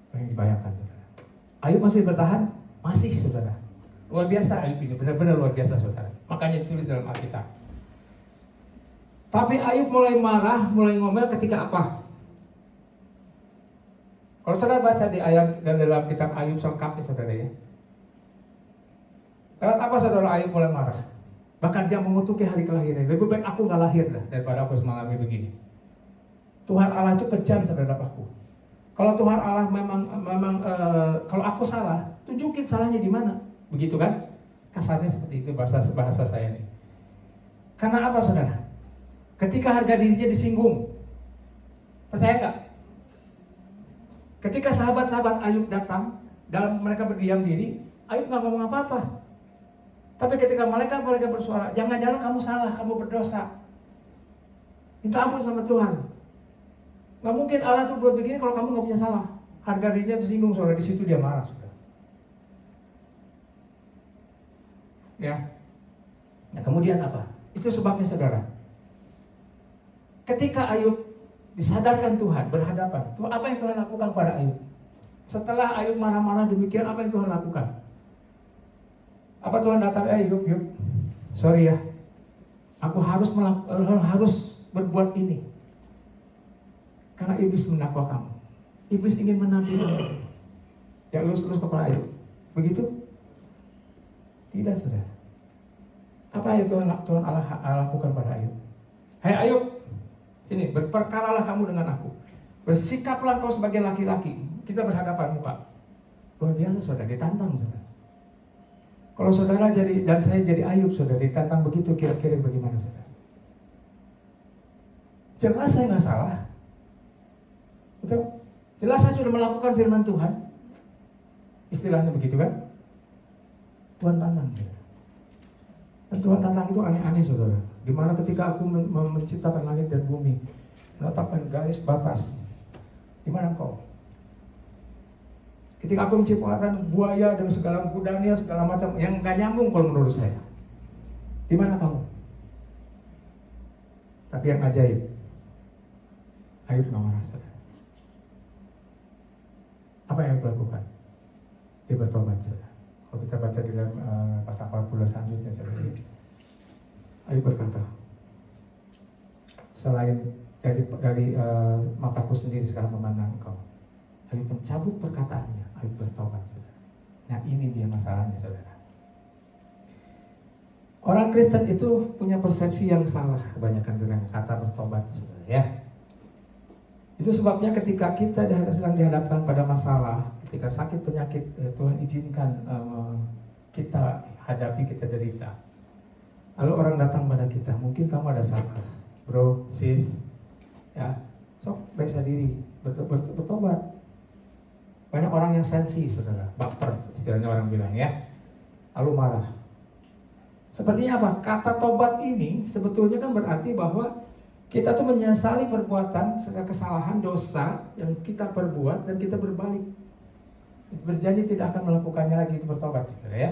Apa yang dibayangkan, saudara? Ayub masih bertahan? Masih, saudara. Luar biasa Ayub ini, benar-benar luar biasa, saudara. Makanya ditulis dalam Alkitab. Tapi Ayub mulai marah, mulai ngomel ketika apa? Kalau saudara baca di ayat dan dalam kitab Ayub selengkapnya, saudara ya. Lewat apa saudara Ayub mulai marah? Bahkan dia mengutuki hari kelahiran. Lebih baik aku nggak lahir dah daripada aku mengalami begini. Tuhan Allah itu kejam, saudara Bapakku. Kalau Tuhan Allah memang kalau aku salah, tunjukin salahnya di mana. Begitu kan? Kasarnya seperti itu bahasa saya ini. Karena apa, saudara? Ketika harga dirinya disinggung, percaya nggak? Ketika sahabat-sahabat Ayub datang, dalam mereka berdiam diri, Ayub nggak ngomong apa-apa. Tapi ketika mereka bersuara, jangan-jangan kamu salah, kamu berdosa, minta ampun sama Tuhan. Nggak mungkin Allah tuh buat begini kalau kamu nggak punya salah. Harga dirinya tersinggung, saudara. Di situ dia marah, saudara. Ya. Nah kemudian apa? Itu sebabnya, saudara. Ketika Ayub disadarkan Tuhan, berhadapan. Tuh, apa yang Tuhan lakukan pada Ayub? Setelah Ayub marah-marah demikian, apa yang Tuhan lakukan? Apa Tuhan datang, Ayub, sorry ya, aku harus berbuat ini. Karena iblis mendakwa kamu. Iblis ingin menampilkan ya lus kepala Ayub. Begitu? Tidak, saudara. Apa yang Tuhan Allah lakukan pada Ayub? Hai Ayub, sini, berperkaralah kamu dengan aku. Bersikaplah kau sebagai laki-laki. Kita berhadapan muka. Luar biasa, saudara, ditantang, saudara. Kalau saudara dan saya jadi Ayub, saudara, ditantang begitu, kira-kira bagaimana, saudara? Jelas saya nggak salah. Betul? Jelas saya sudah melakukan firman Tuhan. Istilahnya begitu kan? Tuhan tantang, saudara. Dan Tuhan tantang itu aneh-aneh, saudara. Dimana ketika aku menciptakan langit dan bumi, menetapkan garis batas, di mana engkau? Ketika aku menciptakan buaya dan segala kudanya, segala macam yang nggak nyambung kalau menurut saya, di mana kamu? Tapi yang ajaib, Ayub nggak marah, saudara. Apa yang Ayub lakukan? Dia bertobat, saudara. Kalau kita baca di dalam pasal 40 selanjutnya, saudara, Ayub berkata, selain dari mataku sendiri sekarang memandang engkau. Ayub mencabut perkataannya, Ayub bertobat, saudara. Nah ini dia masalahnya, saudara. Orang Kristen itu punya persepsi yang salah kebanyakan dengan kata bertobat, saudara ya. Itu sebabnya ketika kita sedang dihadapkan pada masalah, ketika sakit penyakit, Tuhan izinkan kita hadapi, kita derita. Lalu orang datang pada kita, mungkin kamu ada salah, bro, sis, ya, sok periksa diri, bertobat. Banyak orang yang sensi, saudara, baper, istilahnya orang bilang ya, lalu marah. Sepertinya apa? Kata tobat ini sebetulnya kan berarti bahwa kita tuh menyesali perbuatan, kesalahan, dosa yang kita perbuat dan kita berbalik. Berjanji tidak akan melakukannya lagi, itu bertobat, saudara ya.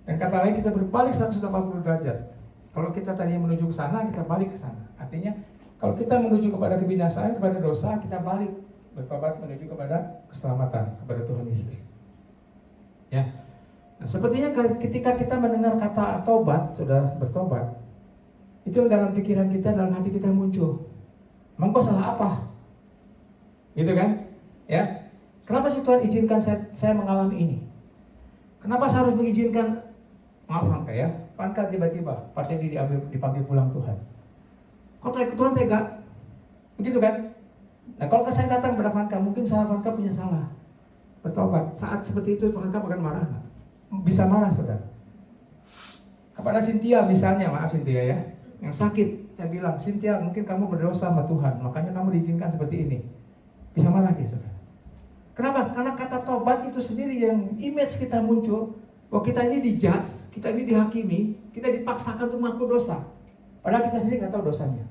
Dan kata lain kita berbalik 180 derajat. Kalau kita tadinya menuju ke sana, kita balik ke sana. Artinya kalau kita menuju kepada kebinasaan, kepada dosa, kita balik bertobat menuju kepada keselamatan, kepada Tuhan Yesus. Ya. Nah, sepertinya ketika kita mendengar kata tobat, sudah bertobat, itu yang dalam pikiran kita, dalam hati kita muncul. Emang kok salah apa? Gitu kan? Ya. Kenapa sih Tuhan izinkan saya mengalami ini? Kenapa saya harus mengizinkan? Maaf Franka ya, Franka tiba-tiba Pak Teddy dipanggil pulang Tuhan. Kok Tuhan tega? Begitu kan? Nah kalau saya datang pada Franka, mungkin Franka punya salah. Bertobat. Saat seperti itu Franka akan marah nggak? Bisa marah saudara. Kepada Cynthia misalnya, maaf Cynthia ya, yang sakit, saya bilang, Cynthia mungkin kamu berdosa sama Tuhan, makanya kamu diizinkan seperti ini. Bisa marah dia saudara. Kenapa? Karena kata tobat itu sendiri yang image kita muncul, bahwa kita ini dijudge, kita ini dihakimi, kita dipaksakan untuk mengaku dosa. Padahal kita sendiri nggak tahu dosanya.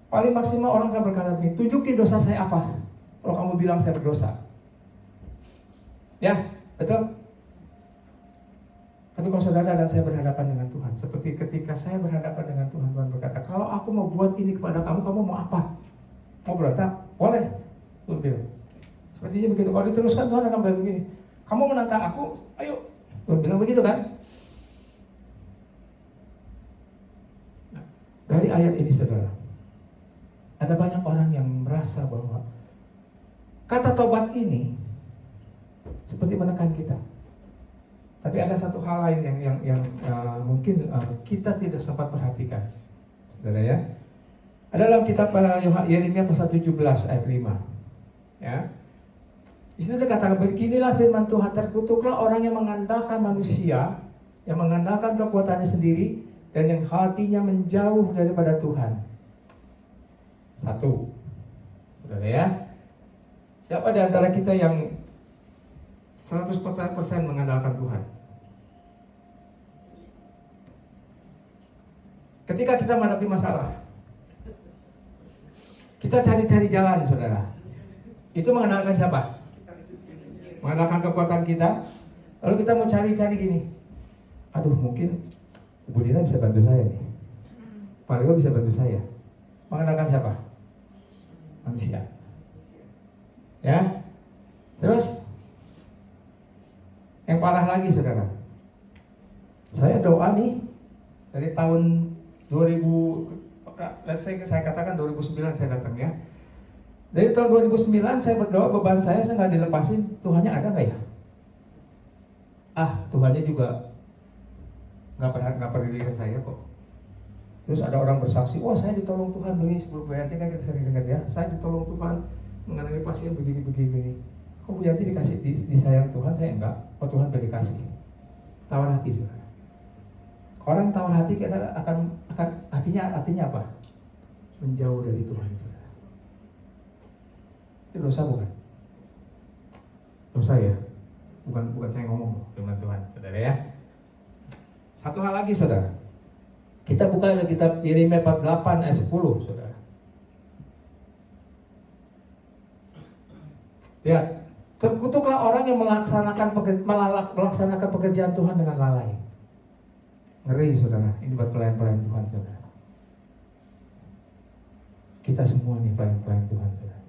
Paling maksimal orang akan berkata begini, tunjukin dosa saya apa, kalau kamu bilang saya berdosa. Ya, betul? Tapi kalau saudara dan saya berhadapan dengan Tuhan, seperti ketika saya berhadapan dengan Tuhan, Tuhan berkata, kalau aku mau buat ini kepada kamu, kamu mau apa? Mau berontak? Boleh. Tuhan bilang. Sepertinya begitu. Kalau diteruskan Tuhan akan bilang begini, kamu menantang aku, ayo. Tuhan bilang begitu kan? Nah, dari ayat ini saudara, ada banyak orang yang merasa bahwa kata tobat ini seperti menekan kita. Tapi ada satu hal lain yang mungkin kita tidak sempat perhatikan, saudara ya. Ada dalam kitab Yeremia pasal 17 ayat 5. Ya. Di situ dikatakan, beginilah firman Tuhan, terkutuklah orang yang mengandalkan manusia, yang mengandalkan kekuatannya sendiri, dan yang hatinya menjauh daripada Tuhan. Satu, saudara ya. Siapa di antara kita yang 100% mengandalkan Tuhan? Ketika kita menghadapi masalah, kita cari-cari jalan, saudara. Itu mengandalkan siapa? Mengandalkan kekuatan kita. Lalu kita mau cari-cari gini, aduh mungkin Ibu Dina bisa bantu saya nih, Pak Leo bisa bantu saya. Mengandalkan siapa? Manusia. Ya. Terus yang parah lagi saudara, saya doa nih dari tahun 2000, let's say saya katakan 2009 saya datang ya. Dari tahun 2009 saya berdoa, beban saya nggak dilepasin. Tuhannya ada nggak ya? Tuhannya juga nggak peduli dengan saya kok. Terus ada orang bersaksi, saya ditolong Tuhan begini sebelum Bu Yanti kan kita sering dengar ya. Saya ditolong Tuhan mengenai pasien begini. Kok Bu Yanti dikasih disayang Tuhan, saya enggak. Kok Tuhan beri kasih? Tawar hati saudara. Orang tawar hati kita akan artinya apa? Menjauh dari Tuhan saudara. Itu dosa bukan? Dosa ya? Bukan saya ngomong firman Tuhan saudara ya. Satu hal lagi saudara. Kita buka kitab Yeremia 48 ayat 10 saudara. Lihat, terkutuklah orang yang melaksanakan pekerjaan Tuhan dengan lalai. Ngeri saudara, ini buat pelayan-pelayan Tuhan saudara. Kita semua nih pelayan-pelayan Tuhan saudara.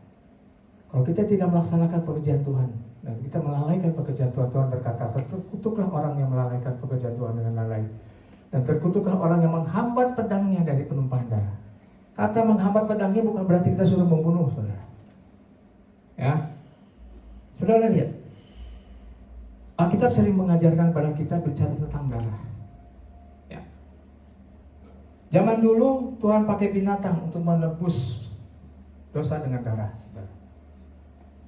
Kalau kita tidak melaksanakan pekerjaan Tuhan, dan kita melalaikan pekerjaan Tuhan, Tuhan berkata, terkutuklah orang yang melalaikan pekerjaan Tuhan dengan lalai. Dan terkutuklah orang yang menghambat pedangnya dari penumpahan darah. Kata menghambat pedangnya bukan berarti kita suruh membunuh saudara. Ya, saudara lihat, Alkitab sering mengajarkan kepada kita bicara tentang darah. Ya. Zaman dulu Tuhan pakai binatang untuk menebus dosa dengan darah. Saudara.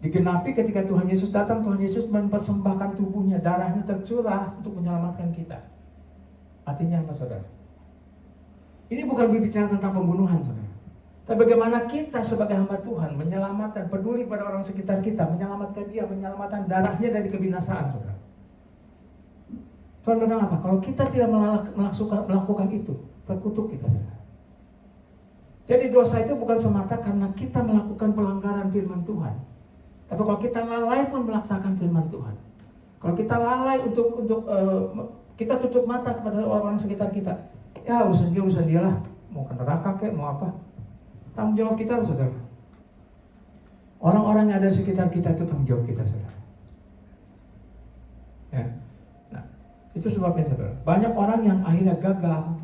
Digenapi ketika Tuhan Yesus datang, Tuhan Yesus mempersembahkan tubuhnya, darahnya tercurah untuk menyelamatkan kita. Artinya apa saudara? Ini bukan berbicara tentang pembunuhan saudara. Tapi bagaimana kita sebagai hamba Tuhan menyelamatkan, peduli pada orang sekitar kita, menyelamatkan dia, menyelamatkan darahnya dari kebinasaan saudara. Tuhan bilang apa? Kalau kita tidak melakukan itu, terkutuk kita saudara. Jadi dosa itu bukan semata karena kita melakukan pelanggaran firman Tuhan. Tapi kalau kita lalai pun melaksanakan firman Tuhan. Kalau kita lalai untuk kita tutup mata kepada orang-orang sekitar kita, ya urusan dia lah, mau ke neraka kek, mau apa, tanggung jawab kita saudara. Orang-orang yang ada di sekitar kita itu tanggung jawab kita saudara. Ya. Nah, Itu sebabnya saudara. Banyak orang yang akhirnya gagal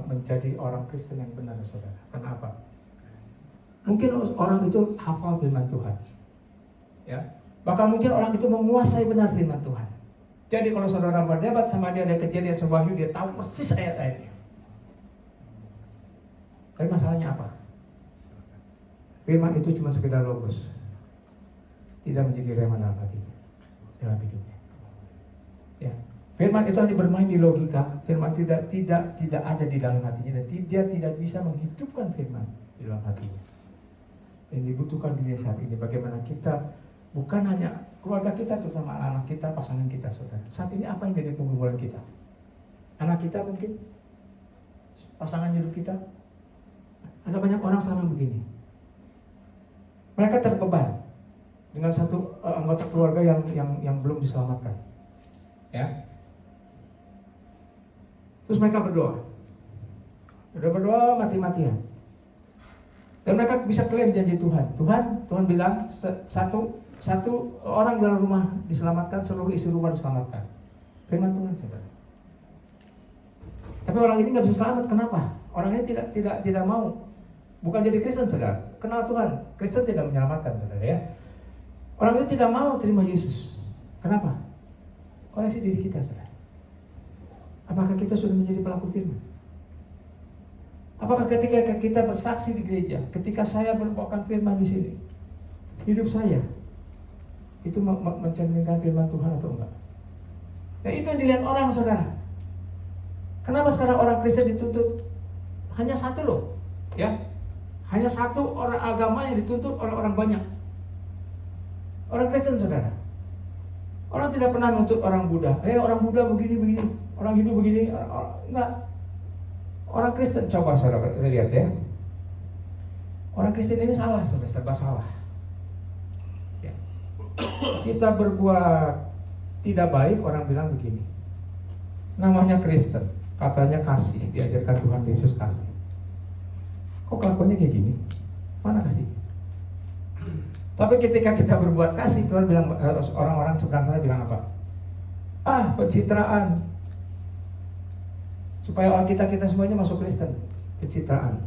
menjadi orang Kristen yang benar saudara. Kenapa? Mungkin orang itu hafal firman Tuhan, ya. Bahkan mungkin orang itu menguasai benar firman Tuhan. Jadi kalau saudara berdebat sama dia dari Kejadian sampai Wahyu, dia tahu persis ayat-ayatnya. Tapi masalahnya apa? Firman itu cuma sekedar logos, tidak menjadi rema dalam hatinya, dalam hidupnya. Ya. Firman itu hanya bermain di logika. Firman tidak ada di dalam hatinya, dan dia tidak bisa menghidupkan firman di dalam hatinya. Yang dibutuhkan dunia saat ini, bagaimana kita, bukan hanya keluarga kita, terutama anak-anak kita, pasangan kita, saudara. Saat ini apa yang jadi pengumuman kita? Anak kita mungkin, pasangan hidup kita. Ada banyak orang sama begini. Mereka terbeban dengan satu anggota keluarga yang belum diselamatkan, ya. Terus mereka berdoa mati-matian. Dan mereka bisa klaim janji Tuhan. Tuhan bilang satu orang dalam rumah diselamatkan, seluruh isi rumah diselamatkan. Firman Tuhan, saudara. Tapi orang ini nggak bisa selamat. Kenapa? Orang ini tidak mau, bukan jadi Kristen, saudara. Kenal Tuhan. Kristen tidak menyelamatkan, saudara, ya. Orang ini tidak mau terima Yesus. Kenapa? Koreksi diri kita, saudara. Apakah kita sudah menjadi pelaku firman? Apakah ketika kita bersaksi di gereja, ketika saya membawakan firman di sini, hidup saya itu mencerminkan firman Tuhan atau enggak? Dan itu yang dilihat orang, saudara. Kenapa sekarang orang Kristen dituntut hanya satu loh, ya? Hanya satu orang agama yang dituntut oleh orang banyak. Orang Kristen, saudara. Orang tidak pernah nuntut orang Buddha. Orang Buddha begini, orang Hindu begini, enggak. Orang Kristen, coba saudara lihat ya. Orang Kristen ini salah, saudara, serba salah. Ya. Kita berbuat tidak baik, orang bilang begini. Namanya Kristen, katanya kasih, diajarkan Tuhan Yesus kasih. Kok kelakuannya kayak gini? Mana kasih? Tapi ketika kita berbuat kasih, Tuhan bilang, orang-orang seberang sana bilang apa? Pencitraan. Supaya orang kita semuanya masuk Kristen. Pencitraan.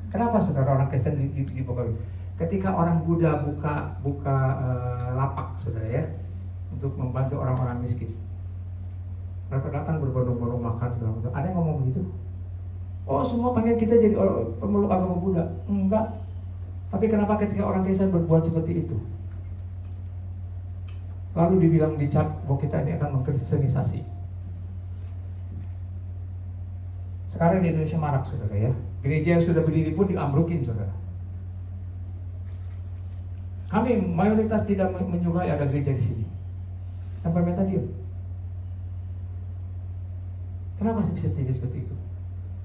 Kenapa saudara orang Kristen dibuka? Ketika orang Buddha buka lapak, saudara, ya, untuk membantu orang-orang miskin. Mereka datang berbondong-bondong makan segala macam. Ada yang ngomong begitu? Semua pengen kita jadi pemeluk agama Buddha? Enggak. Tapi kenapa ketika orang Kristen berbuat seperti itu, lalu dibilang dicap bahwa kita ini akan mengkristenisasi? Sekarang di Indonesia marak, saudara, ya. Gereja yang sudah berdiri pun diambrukin, saudara. Kami mayoritas tidak menyukai ada gereja di sini. Dan pemerintah diam. Kenapa sih bisa terjadi seperti itu?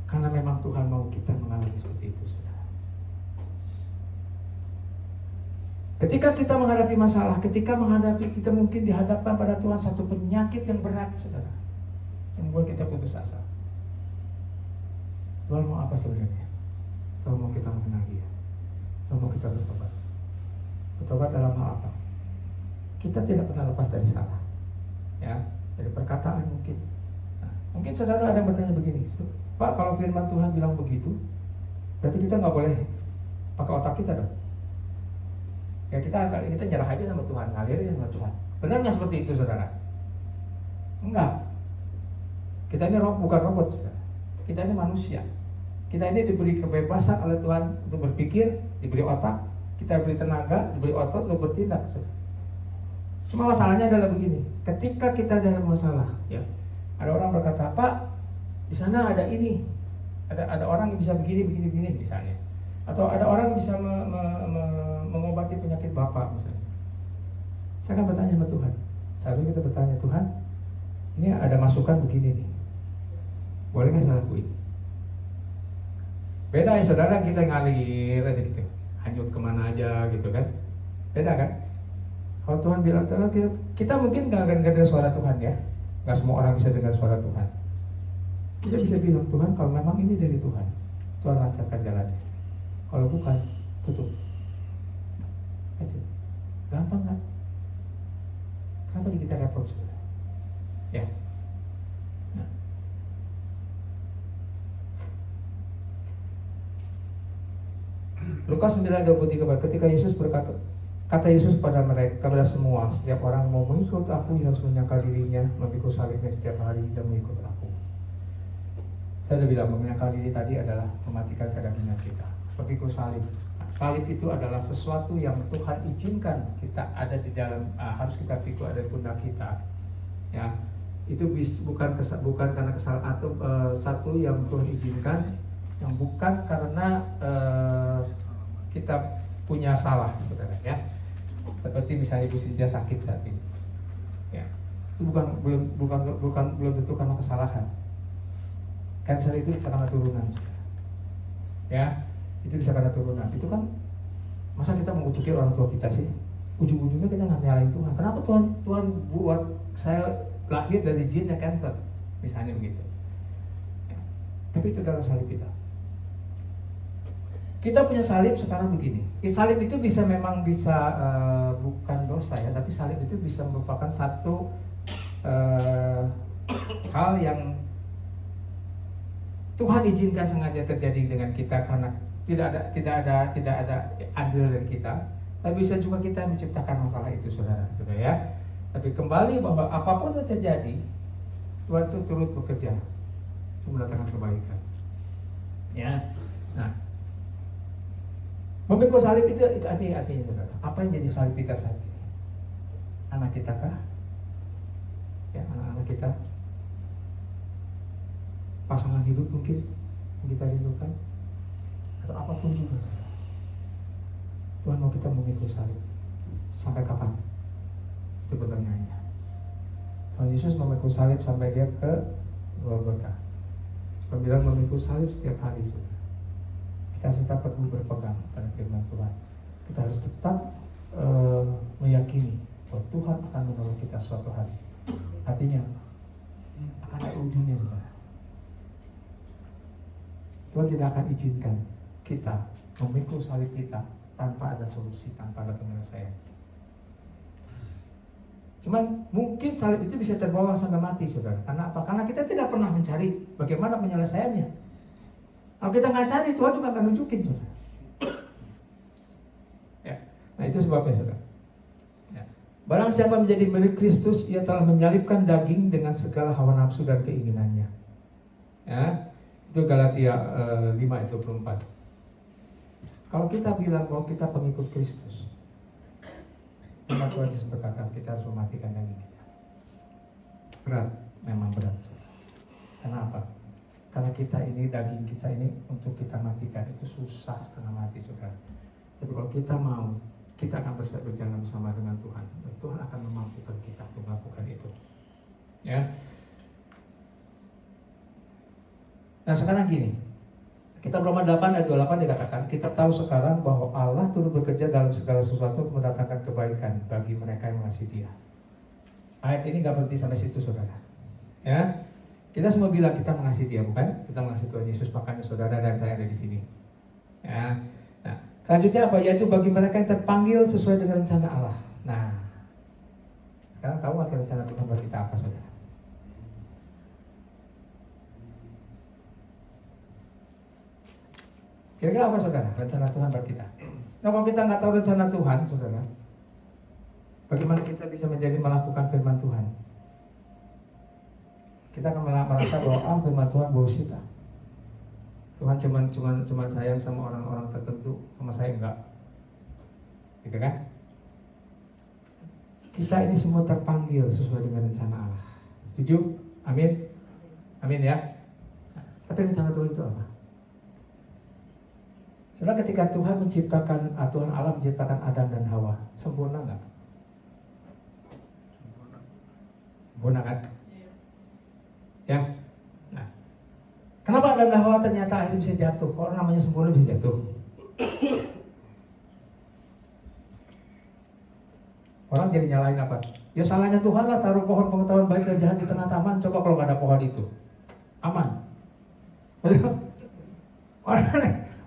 Karena memang Tuhan mau kita mengalami seperti itu, saudara. Ketika kita menghadapi masalah, kita mungkin dihadapkan pada Tuhan satu penyakit yang berat, saudara, yang membuat kita putus asa. Tuhan mau apa sebenarnya? Tuhan mau kita mengenal Dia. Tuhan mau kita bertobat. Bertobat dalam hal apa? Kita tidak pernah lepas dari salah, ya, dari perkataan mungkin. Mungkin saudara ada yang bertanya begini, Pak, kalau firman Tuhan bilang begitu, berarti kita nggak boleh pakai otak kita dong? Ya kita nyerah aja sama Tuhan, ngalir aja sama Tuhan. Benar nggak seperti itu, saudara? Enggak. Kita ini bukan robot, saudara. Kita ini manusia. Kita ini diberi kebebasan oleh Tuhan untuk berpikir, diberi otak, kita diberi tenaga, diberi otot untuk bertindak, saudara. Cuma masalahnya adalah begini, ketika kita dalam masalah, ya, ada orang berkata, Pak, di sana ada ini, ada orang yang bisa begini misalnya, atau ada orang yang bisa mengobati penyakit Bapak misalnya. Saya akan bertanya sama Tuhan. Seharusnya kita bertanya, Tuhan, ini ada masukan begini nih, boleh nggak saya lakuin? Beda ya, saudara, kita ngalir aja gitu, hanyut kemana aja gitu kan. Beda kan? Kalau Tuhan bilang, kita mungkin nggak akan dengar suara Tuhan, ya. Nggak semua orang bisa dengar suara Tuhan. Kita bisa bilang, Tuhan, kalau memang ini dari Tuhan, Tuhan lancarkan jalannya. Kalau bukan, tutup. Aja. Gampang kan? Kenapa kita kita repot, saudara. Ya. Nah. Lukas 9:23, ketika Yesus berkata, kata Yesus kepada mereka, kepada semua, setiap orang mau mengikut aku harus menyangkal dirinya, memikul salibnya setiap hari dan mengikut aku. Saya sudah bilang, menyangkal diri tadi adalah mematikan kedagingan kita. Memikul salib. Nah, salib itu adalah sesuatu yang Tuhan izinkan kita ada di dalam, harus kita pikul ada di pundak kita. Ya, itu bukan karena kesalahan atau satu yang Tuhan izinkan, yang bukan karena kita punya salah, saudara, ya. Seperti misalnya Ibu Sintia sakit saat ini, ya, itu belum tentu karena kesalahan. Cancer itu bisa karena turunan, saudara. Ya, itu bisa karena turunan. Itu kan masa kita mengutuki orang tua kita sih? Ujung-ujungnya kita nggak nyalain Tuhan. Kenapa Tuhan buat saya lahir dari jinnya cancer, misalnya begitu. Ya. Tapi itu adalah salib kita. Kita punya salib sekarang begini. Salib itu memang bisa bukan dosa ya, tapi salib itu bisa merupakan satu hal yang Tuhan izinkan sengaja terjadi dengan kita karena tidak ada andil dari kita. Tapi bisa juga kita menciptakan masalah itu, saudara ya. Tapi kembali bahwa apapun yang terjadi, Tuhan itu turut bekerja untuk mendatangkan kebaikan. Ya, nah. Memikul salib itu artinya saudara. Apa yang jadi salib kita saat ini? Anak kita kah? Ya, anak-anak kita. Pasangan hidup mungkin yang kita rindukan. Atau apapun juga, saudara. Tuhan mau kita memikul salib. Sampai kapan? Itu pertanyaannya. Tuhan Yesus memikul salib sampai dia ke Golgota. Tuhan bilang memikul salib setiap hari, saudara. Kita harus tetap teguh berpegang pada firman Tuhan. Kita harus tetap meyakini bahwa Tuhan akan menolong kita suatu hari. Artinya akan ada ujungnya, saudara. Tuhan tidak akan izinkan kita memikul salib kita tanpa ada solusi, tanpa ada penyelesaian. Cuman mungkin salib itu bisa terbawa sampai mati, saudara. Karena apa? Karena kita tidak pernah mencari bagaimana penyelesaiannya. Kalau kita nggak cari, Tuhan juga akan nunjukin, saudara. Ya. Nah itu sebabnya, saudara. Ya. Barang siapa menjadi milik Kristus, ia telah menyalibkan daging dengan segala hawa nafsu dan keinginannya. Ya. Itu Galatia 5:24. Kalau kita bilang bahwa kita pengikut Kristus, maka Tuhan Yesus berkata kita harus mematikan daging kita. Berat, memang berat. Karena apa? Karena kita ini, daging kita ini untuk kita matikan itu susah setengah mati, saudara. Tapi kalau kita mau, kita akan berjalan bersama dengan Tuhan. Dan Tuhan akan memampukan kita untuk melakukan itu. Ya. Nah sekarang gini, kita Roma 8 ayat 28 dikatakan, kita tahu sekarang bahwa Allah turut bekerja dalam segala sesuatu untuk mendatangkan kebaikan bagi mereka yang mengasihi Dia. Ayat ini gak berhenti sampai situ, saudara. Ya. Kita semua bilang kita mengasihi Dia, bukan? Kita mengasihi Tuhan Yesus, makanya saudara dan saya ada di sini. Ya. Nah, selanjutnya apa? Yaitu bagi mereka yang terpanggil sesuai dengan rencana Allah. Nah, sekarang tahu nggak rencana Tuhan buat kita apa, saudara? Kira-kira apa, saudara? Rencana Tuhan buat kita. Nah, kalau kita nggak tahu rencana Tuhan, saudara, bagaimana kita bisa melakukan firman Tuhan? Kita akan merasa bahwa firman Tuhan bullshit. Tuhan cuma sayang sama orang-orang tertentu, sama saya enggak. Gitu kan? Kita ini semua terpanggil sesuai dengan rencana Allah. Setuju? Amin. Amin ya. Tapi rencana Tuhan itu apa? Saudara, ketika Tuhan Allah menciptakan Adam dan Hawa, sempurna enggak? Sempurna kan? Ya, nah, kenapa Adam dan Hawa ternyata akhirnya bisa jatuh? Kalau namanya sempurna bisa jatuh. Orang jadi nyalain apa? Ya salahnya Tuhan lah taruh pohon pengetahuan baik dan jahat di tengah taman. Coba kalau nggak ada pohon itu, aman.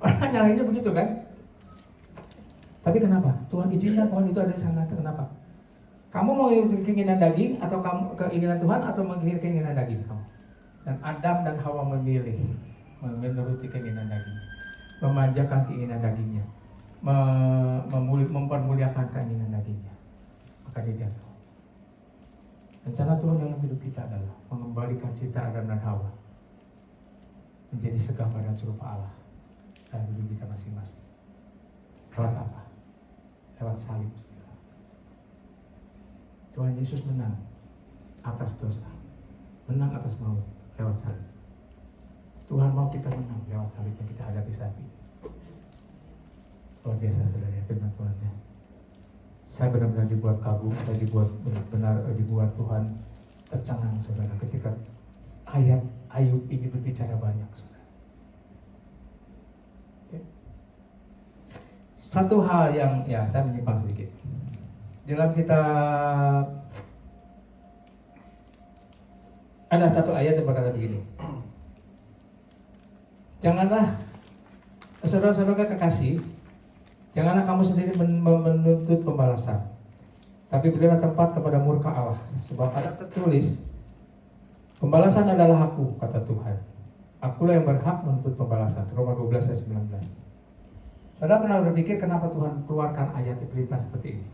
Orang nyalainnya begitu kan? Tapi kenapa? Tuhan izinkan pohon itu ada di sana. Kenapa? Kamu mau mengikuti keinginan daging atau kamu keinginan Tuhan atau mengikuti keinginan daging kamu? Dan Adam dan Hawa memilih menuruti keinginan daging, memanjakan keinginan dagingnya, mempermuliakan keinginan dagingnya. Maka dia jatuh. Rencana Tuhan dalam hidup kita adalah mengembalikan cita Adam dan Hawa menjadi segambar dan serupa Allah dalam hidup kita masing-masing. Lewat apa? Lewat salib. Tuhan Yesus menang atas dosa, menang atas maut lewat salib. Tuhan mau kita menang lewat salib yang kita hadapi saat ini. Luar biasa saudara ya, firman Tuhan ya. Saya benar-benar dibuat kagum, saya dibuat Tuhan tercengang saudara ketika ayat Ayub ini berbicara banyak saudara. Oke. Satu hal yang ya saya menyimpang sedikit. Dalam kitab ada satu ayat yang berkata begini. Janganlah saudara-saudara kekasih, janganlah kamu sendiri menuntut pembalasan, tapi berilah tempat kepada murka Allah, sebab ada tertulis, pembalasan adalah Aku, kata Tuhan. Akulah yang berhak menuntut pembalasan. Roma 12 ayat 19. Saudara pernah berpikir kenapa Tuhan keluarkan ayat perintah seperti ini?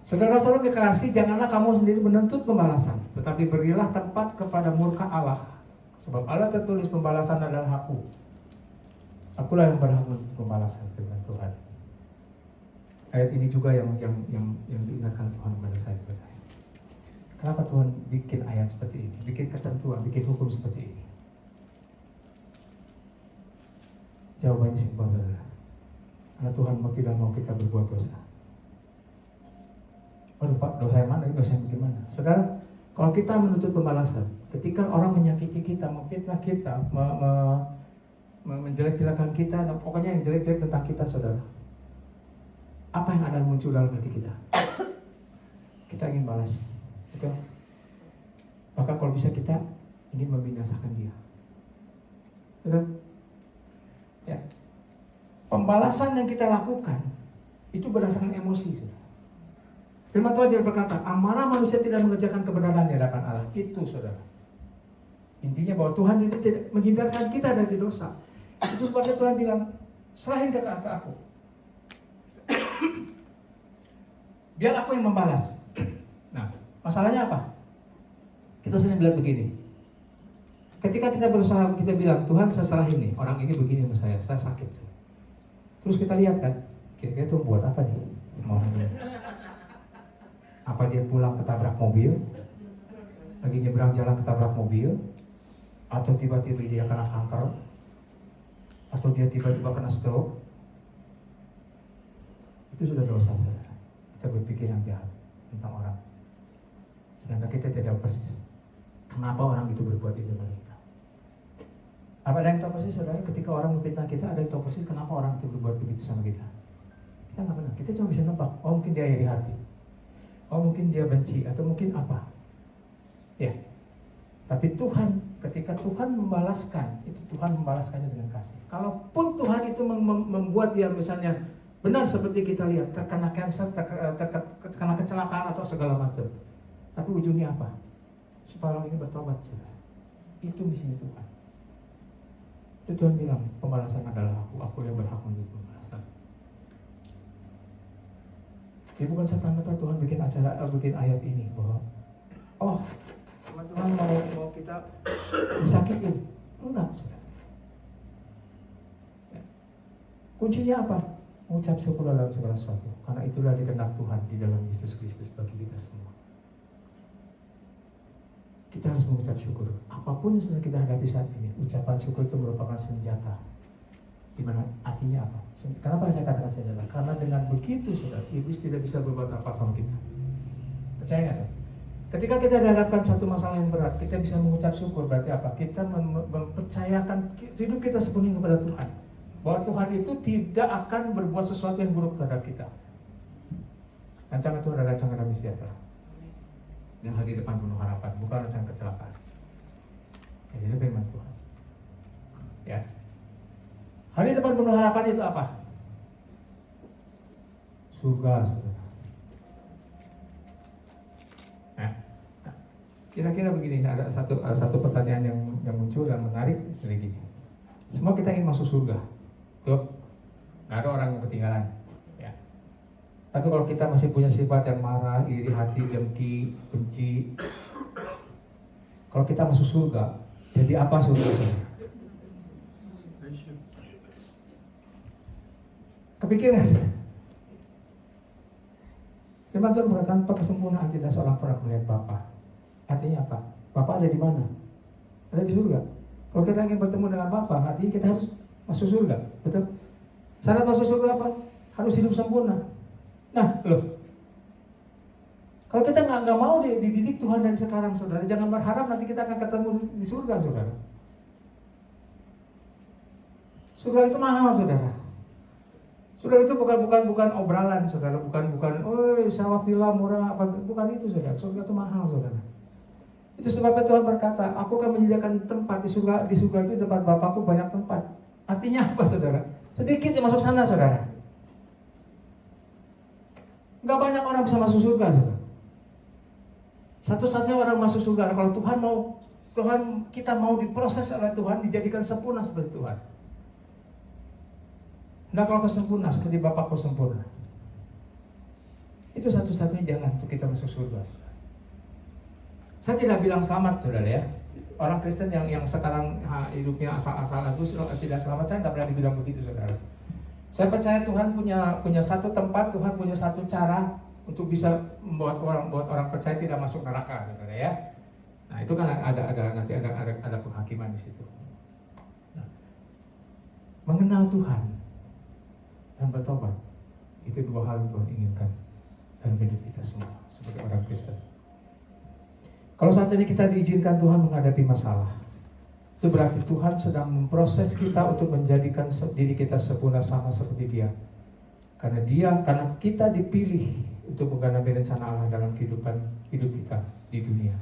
Saudara-saudara kekasih, janganlah kamu sendiri menuntut pembalasan, tetapi berilah tempat kepada murka Allah, sebab Allah tertulis pembalasan adalah Aku. Akulah yang berhak menuntut pembalasan, firman Tuhan. Ayat ini juga yang diingatkan Tuhan kepada saya. Kenapa Tuhan bikin ayat seperti ini, bikin ketentuan, bikin hukum seperti ini? Jawabannya simpel saudara. Karena Tuhan mau tidak mau kita berbuat dosa. Waduh Pak, dosa yang mana? Dosa yang bagaimana? Saudara, kalau kita menuntut pembalasan, ketika orang menyakiti kita, memfitnah kita, menjelek-jelekan kita, dan pokoknya yang jelek-jelek tentang kita saudara, apa yang ada muncul dalam hati kita? Kita ingin balas, betul? Bahkan kalau bisa kita ingin membinasakan dia, betul? Ya. Pembalasan yang kita lakukan itu berdasarkan emosi saudara. Firman Tuhan berkata, amarah manusia tidak mengerjakan kebenaran di hadapan Allah. Itu saudara. Intinya bahwa Tuhan itu tidak menghindarkan kita dari dosa. Itu sebabnya Tuhan bilang, serahin ke aku. Biar aku yang membalas. Nah, masalahnya apa? Kita sering bilang begini. Ketika kita berusaha, kita bilang, Tuhan saya serahin nih, orang ini begini sama saya sakit. Terus kita lihat kan, kira-kira Tuhan buat apa nih? Apa dia pulang ketabrak mobil, lagi nyebrang jalan ketabrak mobil, atau tiba-tiba dia kena kanker, atau dia tiba-tiba kena stroke? Itu sudah dosa saudara. Kita berpikir yang jahat tentang orang, sedangkan kita tidak tahu persis kenapa orang itu berbuat itu pada kita. Apa ada yang tahu persis saudara? Ketika orang memfitnah kita, ada yang tahu persis kenapa orang itu berbuat begitu sama kita? Kita nggak pernah. Kita cuma bisa nebak. Oh mungkin dia iri hati. Oh mungkin dia benci atau mungkin apa. Ya. Tapi Tuhan, ketika Tuhan membalaskan, itu Tuhan membalaskannya dengan kasih. Kalaupun Tuhan itu membuat dia misalnya benar seperti kita lihat, terkena kanker, terkena kecelakaan atau segala macam. Tapi ujungnya apa? Supaya orang ini bertobat. Itu misinya Tuhan. Itu Tuhan bilang, pembalasan adalah aku yang berhak untuk pembalasan. Ya bukan serta-merta Tuhan bikin ayat ini bahwa Tuhan mau kita disakitin. Enggak, saudara. Ya. Kuncinya apa? Mengucap syukur dalam segala sesuatu. Karena itulah dikehendak Tuhan di dalam Yesus Kristus bagi kita semua. Kita harus mengucap syukur. Apapun yang sedang kita hadapi saat ini, ucapan syukur itu merupakan senjata. Dimana artinya apa? Kenapa saya katakan senjata? Karena dengan begitu saudara, iblis tidak bisa berbuat apa sama kita. Percaya nggak? Ketika kita dihadapkan satu masalah yang berat, kita bisa mengucap syukur. Berarti apa? Kita mempercayakan hidup kita sepenuhnya kepada Tuhan. Bahwa Tuhan itu tidak akan berbuat sesuatu yang buruk terhadap kita. Rancangan Tuhan adalah rancangan damai sejahtera. Yang hari depan penuh harapan, bukan rancangan kecelakaan. Ini firman Tuhan. Ya. Hari depan penuh harapan itu apa? surga, saudara. Nah, kira-kira begini, ada satu pertanyaan yang muncul dan menarik dari gini. Semua kita ingin masuk surga, tuh, nggak ada orang yang ketinggalan. Ya. Tapi kalau kita masih punya sifat yang marah, iri hati, dengki, benci, kalau kita masuk surga, jadi apa surga? Kepikiran sih. Firman Tuhan berkata, tanpa kesempurnaan tidak seorang pernah melihat Bapa. Artinya apa? Bapa ada di mana? Ada di surga. Kalau kita ingin bertemu dengan Bapa, artinya kita harus masuk surga. Betul? Syarat masuk surga apa? Harus hidup sempurna. Nah, loh. Kalau kita nggak mau dididik Tuhan dari sekarang, saudara, jangan berharap nanti kita akan ketemu di surga, saudara. Surga itu mahal, saudara. Surga itu bukan obralan, saudara, bukan sewa villa murah, bukan itu, saudara. Surga itu mahal, saudara. Itu sebabnya Tuhan berkata, aku akan menyediakan tempat di surga itu tempat Bapakku banyak tempat. Artinya apa, saudara? Sedikit yang masuk sana, saudara. Nggak banyak orang bisa masuk surga, saudara. Satu-satunya orang masuk surga kalau kita mau diproses oleh Tuhan, dijadikan sempurna seperti Tuhan. Nah, kalau kesempurna seperti Bapakku sempurna, itu satu-satunya jalan untuk kita masuk surga, saudara. Saya tidak bilang selamat, saudara, ya. Orang Kristen yang sekarang hidupnya asal-asalan itu tidak selamat, saya nggak berani bilang begitu, saudara. Saya percaya Tuhan punya satu tempat, Tuhan punya satu cara untuk bisa membuat orang percaya tidak masuk neraka, saudara, ya. Nah, itu kan nanti ada penghakiman di situ. Nah, mengenal Tuhan dan bertobat, itu dua hal yang Tuhan inginkan dalam hidup kita semua sebagai orang Kristen. Kalau saat ini kita diizinkan Tuhan menghadapi masalah, itu berarti Tuhan sedang memproses kita untuk menjadikan diri kita sempurna sama seperti Dia. Karena kita dipilih untuk menggenapi rencana Allah dalam kehidupan hidup kita di dunia.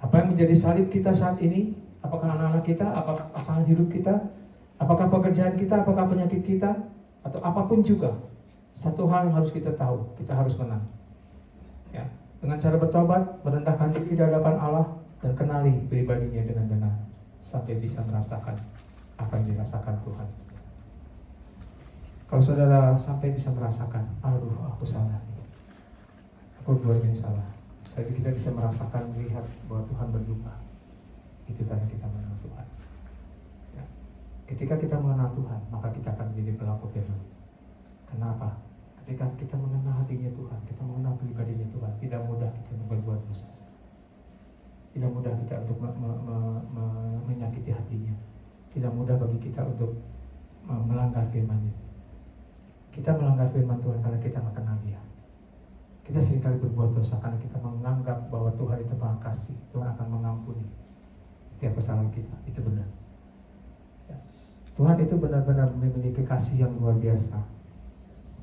Apa yang menjadi salib kita saat ini? Apakah anak-anak kita? Apakah pasangan hidup kita? Apakah pekerjaan kita? Apakah penyakit kita? Atau apapun juga, satu hal yang harus kita tahu, kita harus menang. Ya, dengan cara bertobat, merendahkan diri di hadapan Allah, dan kenali pribadinya dengan benar, sampai bisa merasakan apa yang dirasakan Tuhan. Kalau saudara sampai bisa merasakan, aduh aku salah, aku buat ini salah, jadi kita bisa merasakan, melihat bahwa Tuhan berduka, itu tanda kita mengenal Tuhan. Ketika kita mengenal Tuhan, maka kita akan menjadi pelaku firman. Kenapa? Ketika kita mengenal hatinya Tuhan, kita mengenal pribadinya Tuhan, tidak mudah kita untuk berbuat dosa. Tidak mudah kita untuk menyakiti hatinya. Tidak mudah bagi kita untuk melanggar firman itu. Kita melanggar firman Tuhan karena kita tidak kenal Dia. Kita seringkali berbuat dosa karena kita menganggap bahwa Tuhan itu Maha Kasih, Tuhan akan mengampuni setiap kesalahan kita. Itu benar. Tuhan itu benar-benar memiliki kasih yang luar biasa.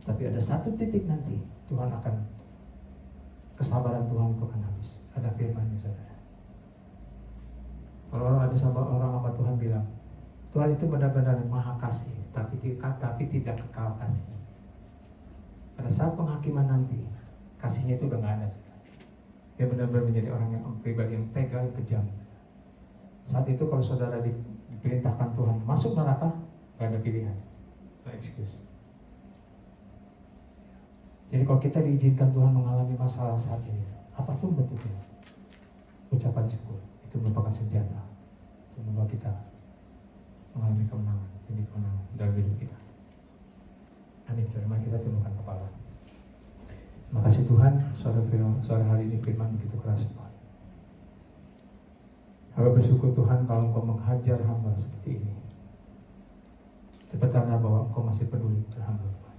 Tapi ada satu titik nanti Tuhan akan, kesabaran Tuhan itu akan habis. Ada firman-Nya, saudara. Kalau ada orang hamba Tuhan bilang, Tuhan itu benar-benar Maha Kasih, tapi tidak kekal kasih. Pada saat penghakiman nanti, kasihnya itu udah nggak ada, saudara. Dia benar-benar menjadi orang yang pribadi yang tega, yang kejam. Saat itu kalau saudara diperintahkan Tuhan masuk neraka, gak ada pilihan, no excuse. Jadi kalau kita diizinkan Tuhan mengalami masalah saat ini, apapun bentuknya, ucapan syukur itu merupakan senjata untuk membawa kita mengalami kemenangan demi kemenangan dalam hidup kita. Amin. Mari kita tundukkan kepala. Terima kasih Tuhan, sore hari ini firman begitu keras, Tuhan. Hamba bersyukur Tuhan kalau Engkau menghajar hamba seperti ini. Itu pertanda bahwa Engkau masih peduli kepada hamba, Tuhan.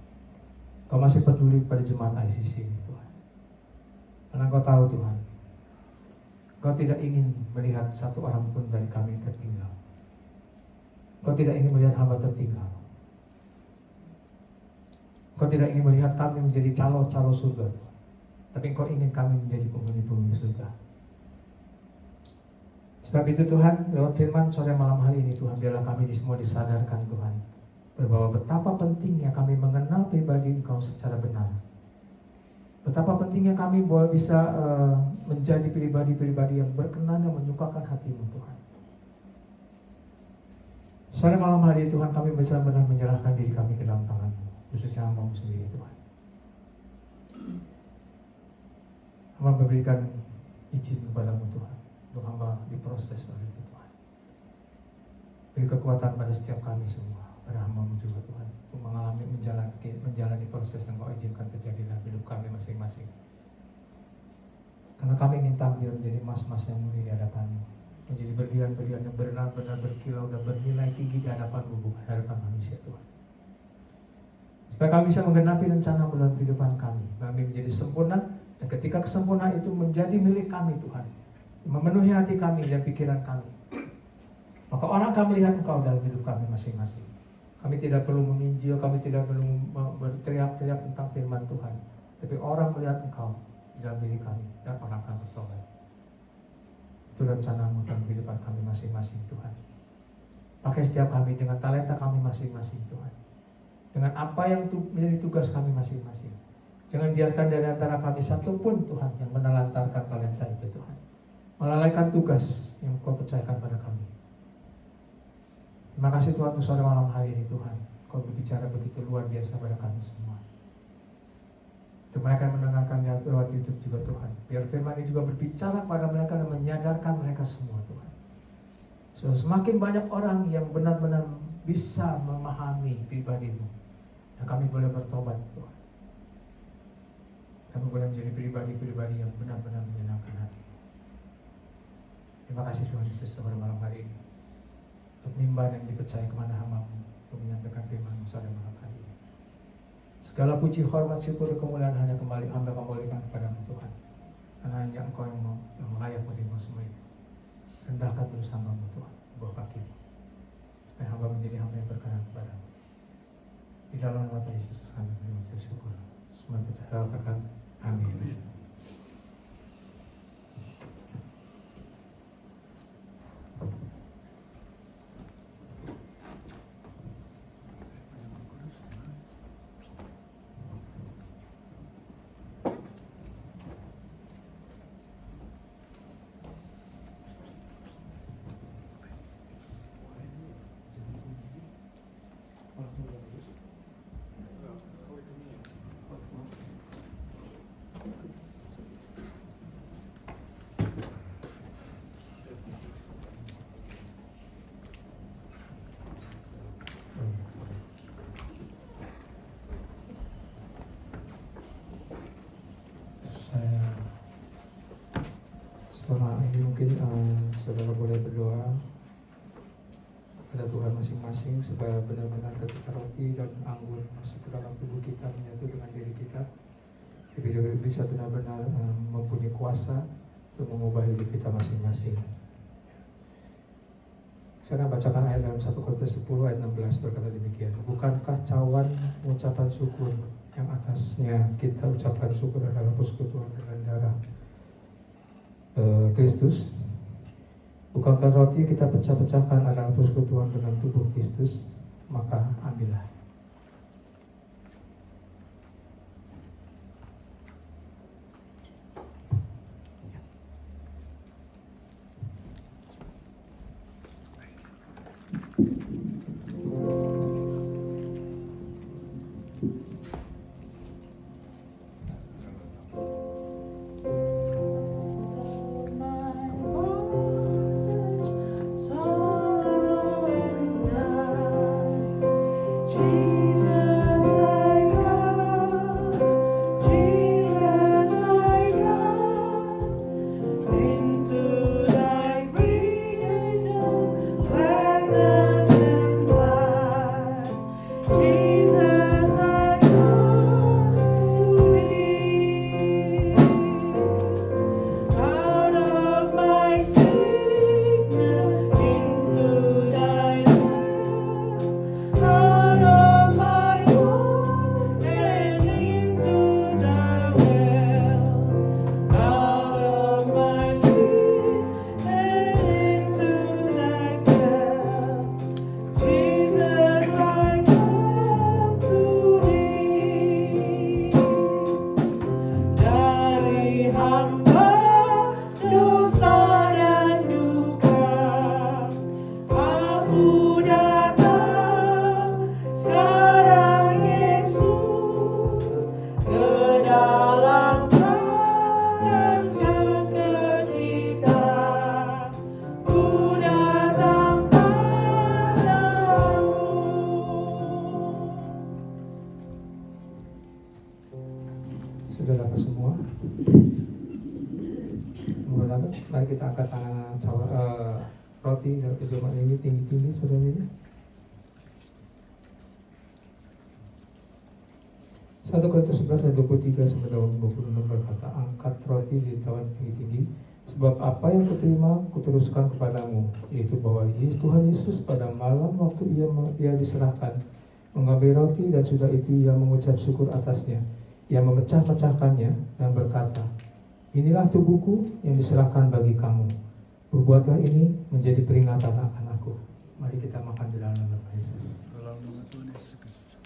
Engkau masih peduli kepada jemaat ICC ini, Tuhan. Karena Engkau tahu Tuhan, Engkau tidak ingin melihat satu orang pun dari kami tertinggal. Engkau tidak ingin melihat hamba tertinggal. Engkau tidak ingin melihat kami menjadi calo-calo surga, Tuhan. Tapi Engkau ingin kami menjadi penghuni-penghuni surga. Sebab itu Tuhan, lewat firman sore malam hari ini Tuhan, biarlah kami semua disadarkan Tuhan, bahwa betapa pentingnya kami mengenal pribadi Engkau secara benar. Betapa pentingnya kami boleh bisa menjadi pribadi-pribadi yang berkenan, yang menyukakan hati-Mu Tuhan. Sore malam hari Tuhan, kami bisa benar menyerahkan diri kami ke dalam tangan-Mu, khususnya hamba-Mu sendiri Tuhan. Hamba memberikan izin kepada-Mu Tuhan, untuk hamba diproses oleh-Mu Tuhan. Beri kekuatan pada setiap kami semua, pada hamba-Mu juga Tuhan, untuk menjalani proses yang Kau izinkan terjadi dalam hidup kami masing-masing. Karena kami ingin tampil menjadi emas-emas yang murni di hadapan-Mu, menjadi berlian-berlian yang benar-benar berkilau dan bernilai tinggi di hadapan-Mu, bukan hadapan manusia Tuhan. Supaya kami bisa menggenapi rencana-Mu dalam kehidupan kami. Kami menjadi sempurna, dan ketika kesempurnaan itu menjadi milik kami Tuhan, memenuhi hati kami dan pikiran kami, maka orang akan melihat Engkau dalam hidup kami masing-masing. Kami tidak perlu menginjil, kami tidak perlu berteriak-teriak tentang firman Tuhan, tapi orang melihat Engkau dalam diri kami dan orang akan bertobat. Itu rencana-Mu dalam kehidupan kami masing-masing Tuhan. Pakai setiap kami dengan talenta kami masing-masing Tuhan, dengan apa yang menjadi tugas kami masing-masing. Jangan biarkan dari antara kami satu pun Tuhan yang menelantarkan talenta itu Tuhan, melalaikan tugas yang Kau percayakan pada kami. Terima kasih Tuhan untuk sore malam hari ini Tuhan, Kau berbicara begitu luar biasa pada kami semua. Untuk mereka yang mendengarkan lewat YouTube juga Tuhan, biar firman ini juga berbicara kepada mereka dan menyadarkan mereka semua Tuhan. So, semakin banyak orang yang benar-benar bisa memahami pribadi-Mu, dan kami boleh bertobat Tuhan. Kami boleh menjadi pribadi-pribadi yang benar-benar menyenangkan hati. Terima kasih Tuhan Yesus pada malam hari ini, untuk mimbar yang dipercaya kepada hamba-Mu untuk menyampaikan firman-Mu pada malam hari ini. Segala puji, hormat, syukur, dan kemuliaan hanya kembali hamba kembalikan kepada-Mu Tuhan, karena hanya Engkau yang layak menerima semua itu. Rendahkan terus hamba-Mu Tuhan, bawah kaki-Mu, supaya hamba menjadi hamba yang berkenan kepada-Mu. Di dalam nama Tuhan Yesus kami mengucap syukur. Semua percaya katakan amin. Setelah ini mungkin saudara boleh berdoa kepada Tuhan masing-masing supaya benar-benar ketika roti dan anggur masuk ke dalam tubuh kita, menyatu dengan diri kita, kita bisa benar-benar mempunyai kuasa untuk mengubah hidup kita masing-masing. Saya akan bacakan ayat dalam 1 Korintus 10 ayat 16 berkata demikian. Bukankah cawan ucapan syukur yang atasnya kita ucapkan syukur adalah persekutuan dengan darah Kristus? Bukankah roti kita pecah-pecahkan adalah persekutuan dengan tubuh Kristus? Maka ambillah. Out of my Sudah dapat semua? Sudah dapat? Mari kita angkat tangan roti dari Jumat ini tinggi-tinggi, saudara ini. 1 Korintus 11 ayat 23 sampai 26 berkata, angkat roti di tangan tinggi-tinggi, sebab apa yang kuterima kuteruskan kepadamu, yaitu bahwa Tuhan Yesus pada malam waktu ia diserahkan mengambil roti, dan sudah itu ia mengucap syukur atasnya, ia memecah-mecahkannya dan berkata, inilah tubuhku yang diserahkan bagi kamu, berbuatlah ini menjadi peringatan akan aku. Mari kita makan di dalam nama Yesus. Dalam nama Tuhan Yesus Kristus.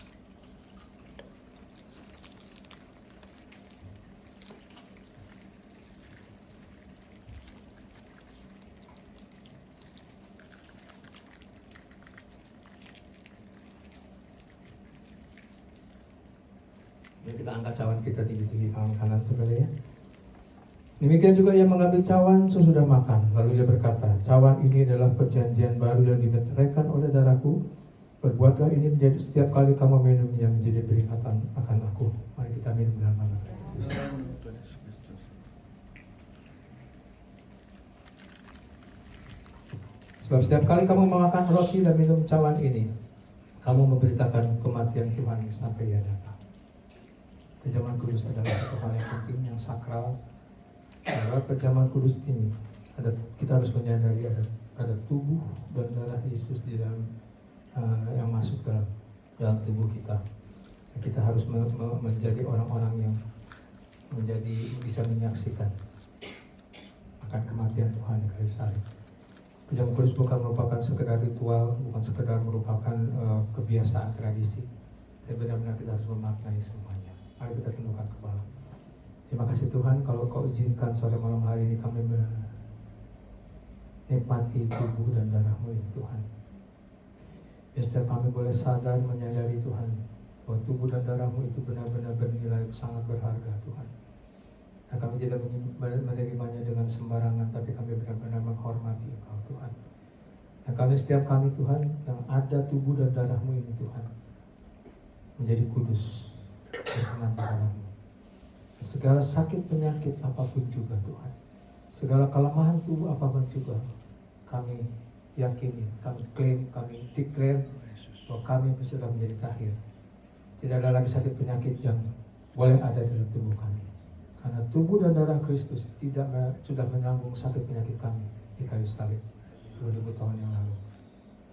Mari kita angkat cawan kita tinggi-tinggi tangan kanan, saudara ya. Demikian juga ia mengambil cawan sesudah makan, lalu ia berkata, cawan ini adalah perjanjian baru yang dimeteraikan oleh darahku. Berbuatlah ini menjadi setiap kali kamu minumnya menjadi peringatan akan aku. Mari kita minum dalam nama Yesus. Dalam nama Tuhan Yesus Kristus. Sebab setiap kali kamu memakan roti dan minum cawan ini, kamu memberitakan kematian Tuhan sampai ia datang. Perjamuan kudus adalah satu hal yang penting, yang sakral. Dalam perjamuan kudus ini, kita harus menyadari ada tubuh dan darah Yesus di dalam yang masuk dalam tubuh kita. Kita harus menjadi orang-orang yang bisa menyaksikan akan kematian Tuhan di kayu salib. Perjamuan kudus bukan merupakan sekedar ritual, bukan sekedar merupakan kebiasaan tradisi, tapi benar-benar kita harus memaknai semuanya. Mari kita tundukkan kepala. Terima kasih Tuhan, kalau Kau izinkan sore malam hari ini kami menikmati tubuh dan darah-Mu ini Tuhan. Biar setiap kami boleh sadar menyadari Tuhan, bahwa tubuh dan darah-Mu itu benar-benar bernilai sangat berharga Tuhan. Dan kami tidak menerimanya dengan sembarangan, tapi kami benar-benar menghormati Engkau Tuhan. Dan setiap kami Tuhan, yang ada tubuh dan darah-Mu ini Tuhan, menjadi kudus berkenan kepadamu. Segala sakit penyakit apapun juga Tuhan, segala kelemahan tubuh apapun juga, kami yakini, kami klaim, kami declare bahwa kami sudah menjadi tahir. Tidak ada lagi sakit penyakit yang boleh ada dalam tubuh kami, karena tubuh dan darah Kristus sudah menanggung sakit penyakit kami di kayu salib 2000 tahun yang lalu.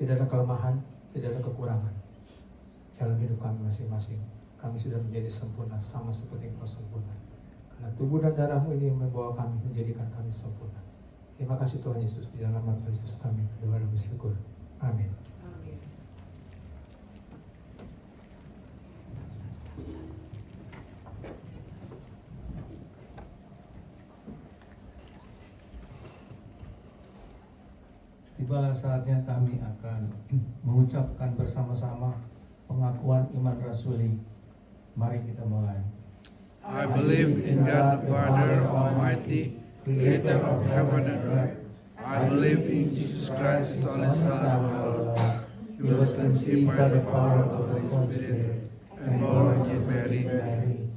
Tidak ada kelemahan, tidak ada kekurangan dalam hidup kami masing-masing. Kami sudah menjadi sempurna, sama seperti Engkau sempurna. Karena tubuh dan darah-Mu ini membawa kami, menjadikan kami sempurna. Terima kasih Tuhan Yesus. Di dalam nama Tuhan Yesus kami berdoa dan bersyukur. Amin. Tibalah saatnya kami akan mengucapkan bersama-sama pengakuan iman rasuli. Mari kita mulai. I believe in God the Father Almighty, creator of heaven and earth. I believe in Jesus Christ, His only Son, our Lord. He was conceived by the power of the Holy Spirit and born of Mary.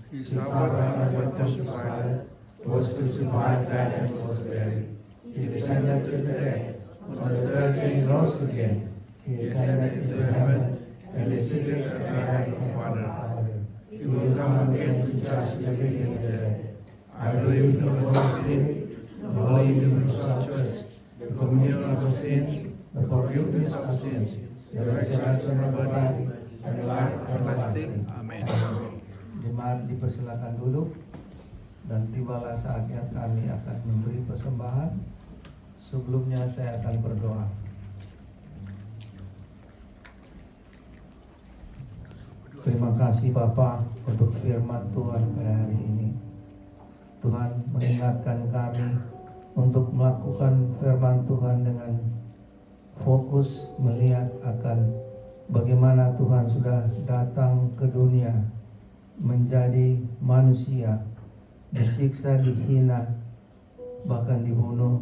He suffered under Pontius Pilate, was crucified, died, and was buried. He descended to the dead. On the third day He rose again. He ascended into heaven and is seated at the right hand of the Father. He will come again to judge the living and the dead. I believe in the Holy Spirit, the Holy Universal Church, the communion of the saints, the forgiveness of sins, the resurrection of the body, and life everlasting. Amen. Jemaat dipersilakan duduk, dan tibalah saatnya kami akan memberi persembahan. Sebelumnya saya akan berdoa. Terima kasih Bapa untuk firman Tuhan pada hari ini. Tuhan mengingatkan kami untuk melakukan firman Tuhan dengan fokus melihat akan bagaimana Tuhan sudah datang ke dunia menjadi manusia, disiksa, dihina, bahkan dibunuh,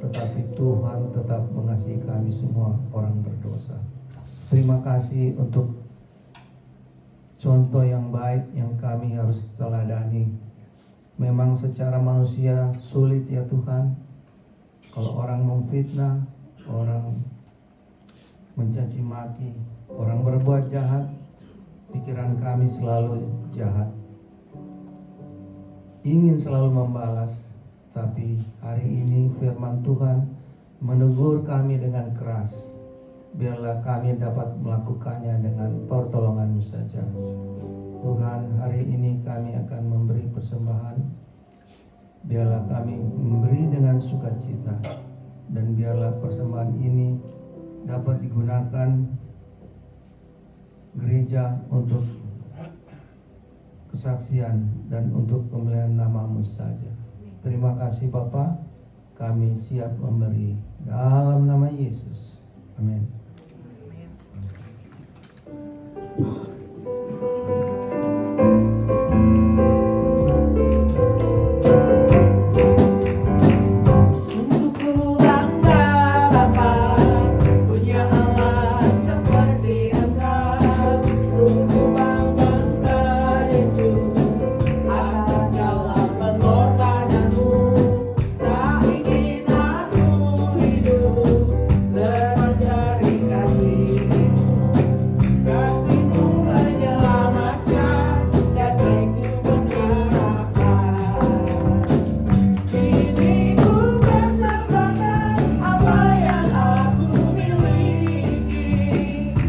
tetapi Tuhan tetap mengasihi kami semua orang berdosa. Terima kasih untuk contoh yang baik yang kami harus teladani Memang secara manusia sulit ya Tuhan. Kalau orang memfitnah, orang mencaci maki, orang berbuat jahat, pikiran kami selalu jahat, ingin selalu membalas. Tapi hari ini firman Tuhan menegur kami dengan keras. Biarlah kami dapat melakukannya dengan pertolongan-Mu saja. Tuhan, hari ini kami akan memberi persembahan. Biarlah kami memberi dengan sukacita, dan biarlah persembahan ini dapat digunakan gereja untuk kesaksian dan untuk kemuliaan nama-Mu saja. Terima kasih Bapa, kami siap memberi dalam nama Yesus. Amin. Sungguh bangga Bapa punya Allah seperti Engkau. Sungguh bangga Yesus atas segala pengorbanan-Mu. Tak ingin aku hidup lepas dari kasih-Mu. Kasih-Mu menyelamatkan dan baik-Ku mengharapkan. Kini ku persembahkan apa yang aku miliki,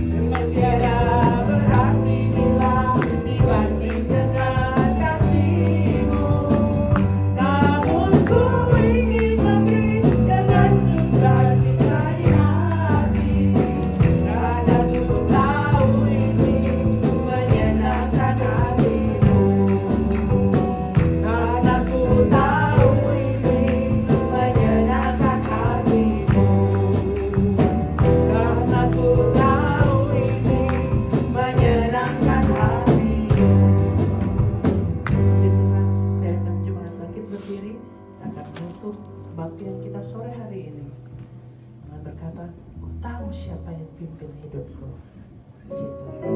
dengan tiada berarti bila dibanding dengan kasih-Mu. Namun ku ingin memberi dengan sukacita di hati, karena ku tahu ini menyenangkan hati-Mu. Karena ku tahu ini menyenangkan hati-Mu. Karena ku tahu ini menyenangkan hati-Mu. Puji Tuhan, saya undang jemaat bangkit berdiri, kita akan menutup kebaktian kita sore hari ini dengan berkata, ku tahu siapa yang pimpin hidupku. Puji Tuhan.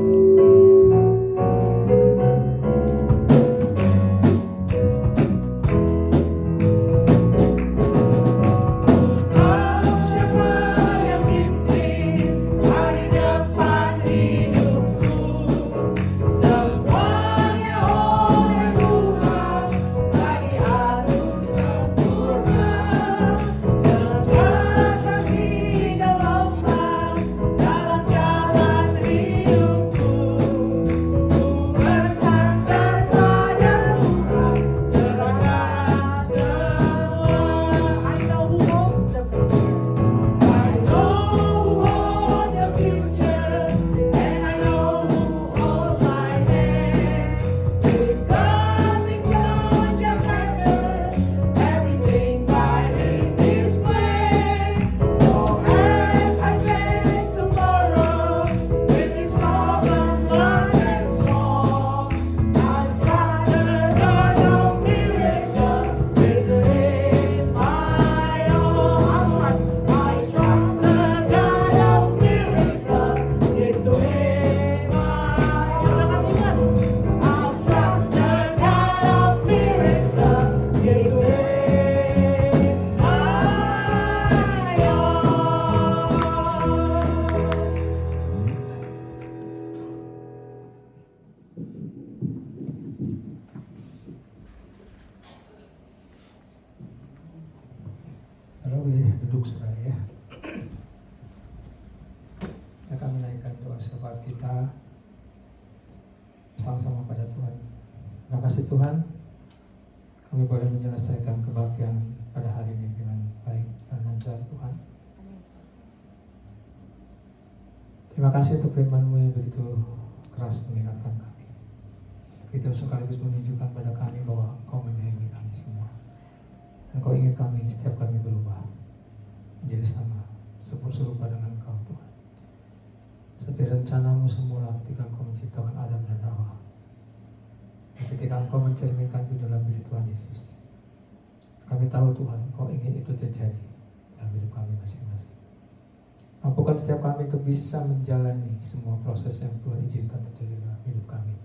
Tahu siapa yang pimpin hari depan hidupku. Semuanya oleh Tuhan lagi harus sempurna. Dengan kasih gelombang dalam jalan hidupku. Ku bersandar pada Tuhan, serahkan semua. I know who holds the future. I know who holds the future, and I know who holds my hand. With God things don't just happen, everything by His plan. So as I face tomorrow with His problem large and small, I'll trust the God of miracles with in my all. I trust the God of miracles into in my all. I'll trust the God of miracles into in my all. Saudara boleh duduk saudara ya. Kita akan menaikkan doa syafaat kita bersama-sama pada Tuhan. Terima kasih Tuhan, kami boleh menyelesaikan kebaktian pada hari ini dengan baik dan lancar Tuhan. Terima kasih untuk firman-Mu yang begitu keras mengingatkan kami. Itu sekaligus menunjukkan pada kami bahwa Engkau menyayangi kami semua. Dan Engkau ingin kami, setiap kami berubah menjadi sama, serupa dengan Engkau Tuhan. Seperti rencana-Mu semula ketika Engkau menciptakan Adam dan Hawa. Dan ketika Engkau mencerminkan itu dalam diri Tuhan Yesus. Kami tahu Tuhan, Engkau ingin itu terjadi dalam hidup kami masing-masing. Mampukan setiap kami untuk bisa menjalani semua proses yang Tuhan izinkan terjadi dalam hidup kami.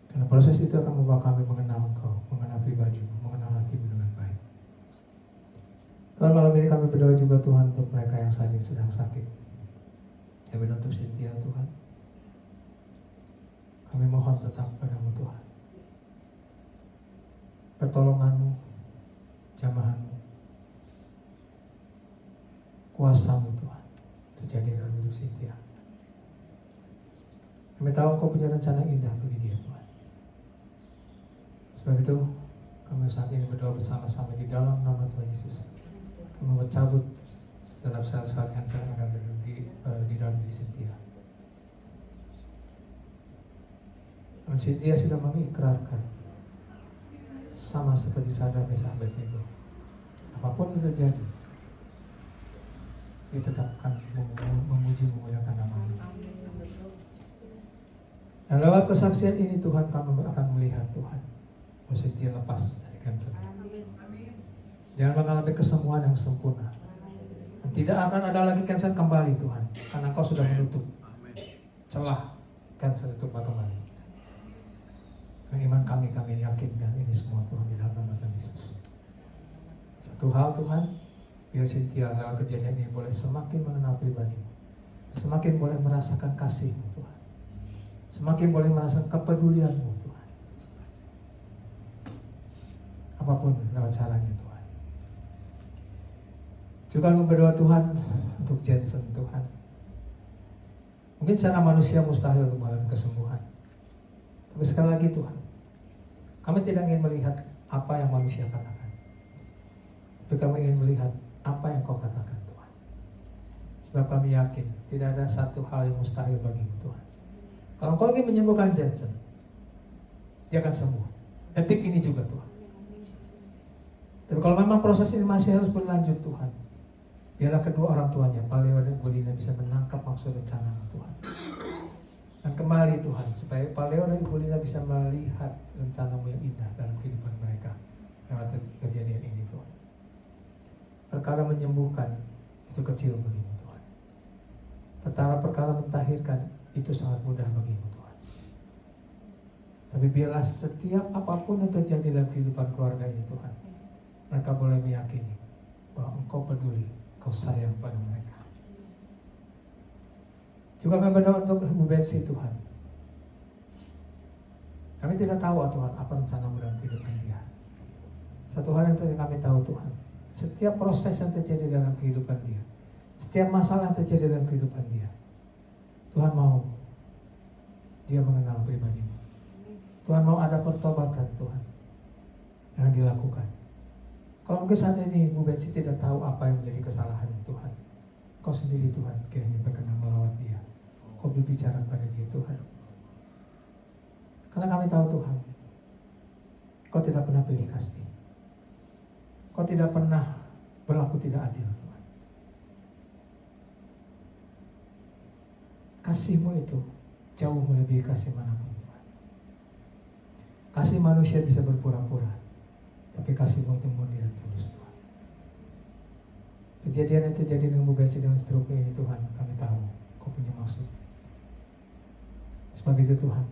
Karena proses itu akan membawa kami mengenal Engkau, Tuhan, malam ini kami berdoa juga Tuhan untuk mereka yang saat ini sedang sakit. Kami berdoa untuk Cynthia Tuhan. Kami mohon tetap padamu Tuhan. Pertolonganmu, jamahanmu, kuasamu Tuhan terjadi dalam hidup Cynthia. Kami tahu Engkau punya rencana indah bagi dia Tuhan. Sebab itu kami saat ini berdoa bersama-sama di dalam nama Tuhan Yesus. Kami mencabut setiap sel-sel kanker yang ada di dalam diri Cynthia. Dan Cynthia sudah mengikrarkan sama seperti sahabat itu. Apapun yang terjadi, dia tetap akan memuji memuliakan nama-Mu. Dan lewat kesaksian ini Tuhan, kami akan melihat Tuhan bahwa Cynthia lepas dari kanker. Jangan mengalami kesembuhan yang sempurna. Dan tidak akan ada lagi kanker kembali Tuhan, karena Engkau sudah menutup celah kanker itu kembali. Dan iman kami yakinkan ini semua Tuhan di dalam nama Tuhan Yesus. Satu hal Tuhan, biar Cynthia lewat kejadian ini boleh semakin mengenal pribadi-Mu, semakin boleh merasakan kasih-Mu Tuhan, semakin boleh merasakan kepedulian-Mu Tuhan. Apapun lewat caranya Tuhan. Juga kami berdoa Tuhan untuk Jensen Tuhan. Mungkin secara manusia mustahil untuk mengalami kesembuhan. Tapi sekali lagi Tuhan, kami tidak ingin melihat apa yang manusia katakan, tapi kami ingin melihat apa yang Kau katakan Tuhan. Sebab kami yakin tidak ada satu hal yang mustahil bagi-Mu Tuhan. Kalau Kau ingin menyembuhkan Jensen, dia akan sembuh. Detik ini juga Tuhan. Tapi kalau memang proses ini masih harus berlanjut Tuhan, biarlah kedua orang tuanya, Pak Leo dan Bu Lina, bisa menangkap maksud rencana-Mu Tuhan. Dan kembali Tuhan, supaya Pak Leo dan Ibu Lina bisa melihat rencana-Mu yang indah dalam kehidupan mereka lewat kejadian ini Tuhan. Perkara menyembuhkan itu kecil bagi-Mu Tuhan. Perkara mentahirkan itu sangat mudah bagi-Mu Tuhan. Tapi biarlah setiap apapun yang terjadi dalam kehidupan keluarga ini Tuhan, mereka boleh meyakini bahwa Engkau peduli, Engkau sayang pada mereka. Juga kami berdoa untuk Bu Betsy Tuhan. Kami tidak tahu Tuhan apa rencana-Mu dalam kehidupan dia. Satu hal yang kami tahu Tuhan, setiap proses yang terjadi dalam kehidupan dia, setiap masalah yang terjadi dalam kehidupan dia, Tuhan mau dia mengenal pribadi-Mu. Tuhan mau ada pertobatan Tuhan yang dilakukan. Kalau mungkin saat ini Bu Betsy tidak tahu apa yang menjadi kesalahannya Tuhan, Kau sendiri Tuhan kiranya berkenan melawat dia. Kau berbicara pada dia Tuhan. Karena kami tahu Tuhan, Kau tidak pernah pilih kasih. Kau tidak pernah berlaku tidak adil Tuhan. Kasih-Mu itu jauh melebihi kasih manapun Tuhan. Kasih manusia bisa berpura-pura, tapi kasih-Mu itu murni dan tulus Tuhan. Kejadian yang terjadi dengan Bu Betsy dengan stroke ini Tuhan, kami tahu Kau punya maksud. Sebab itu Tuhan,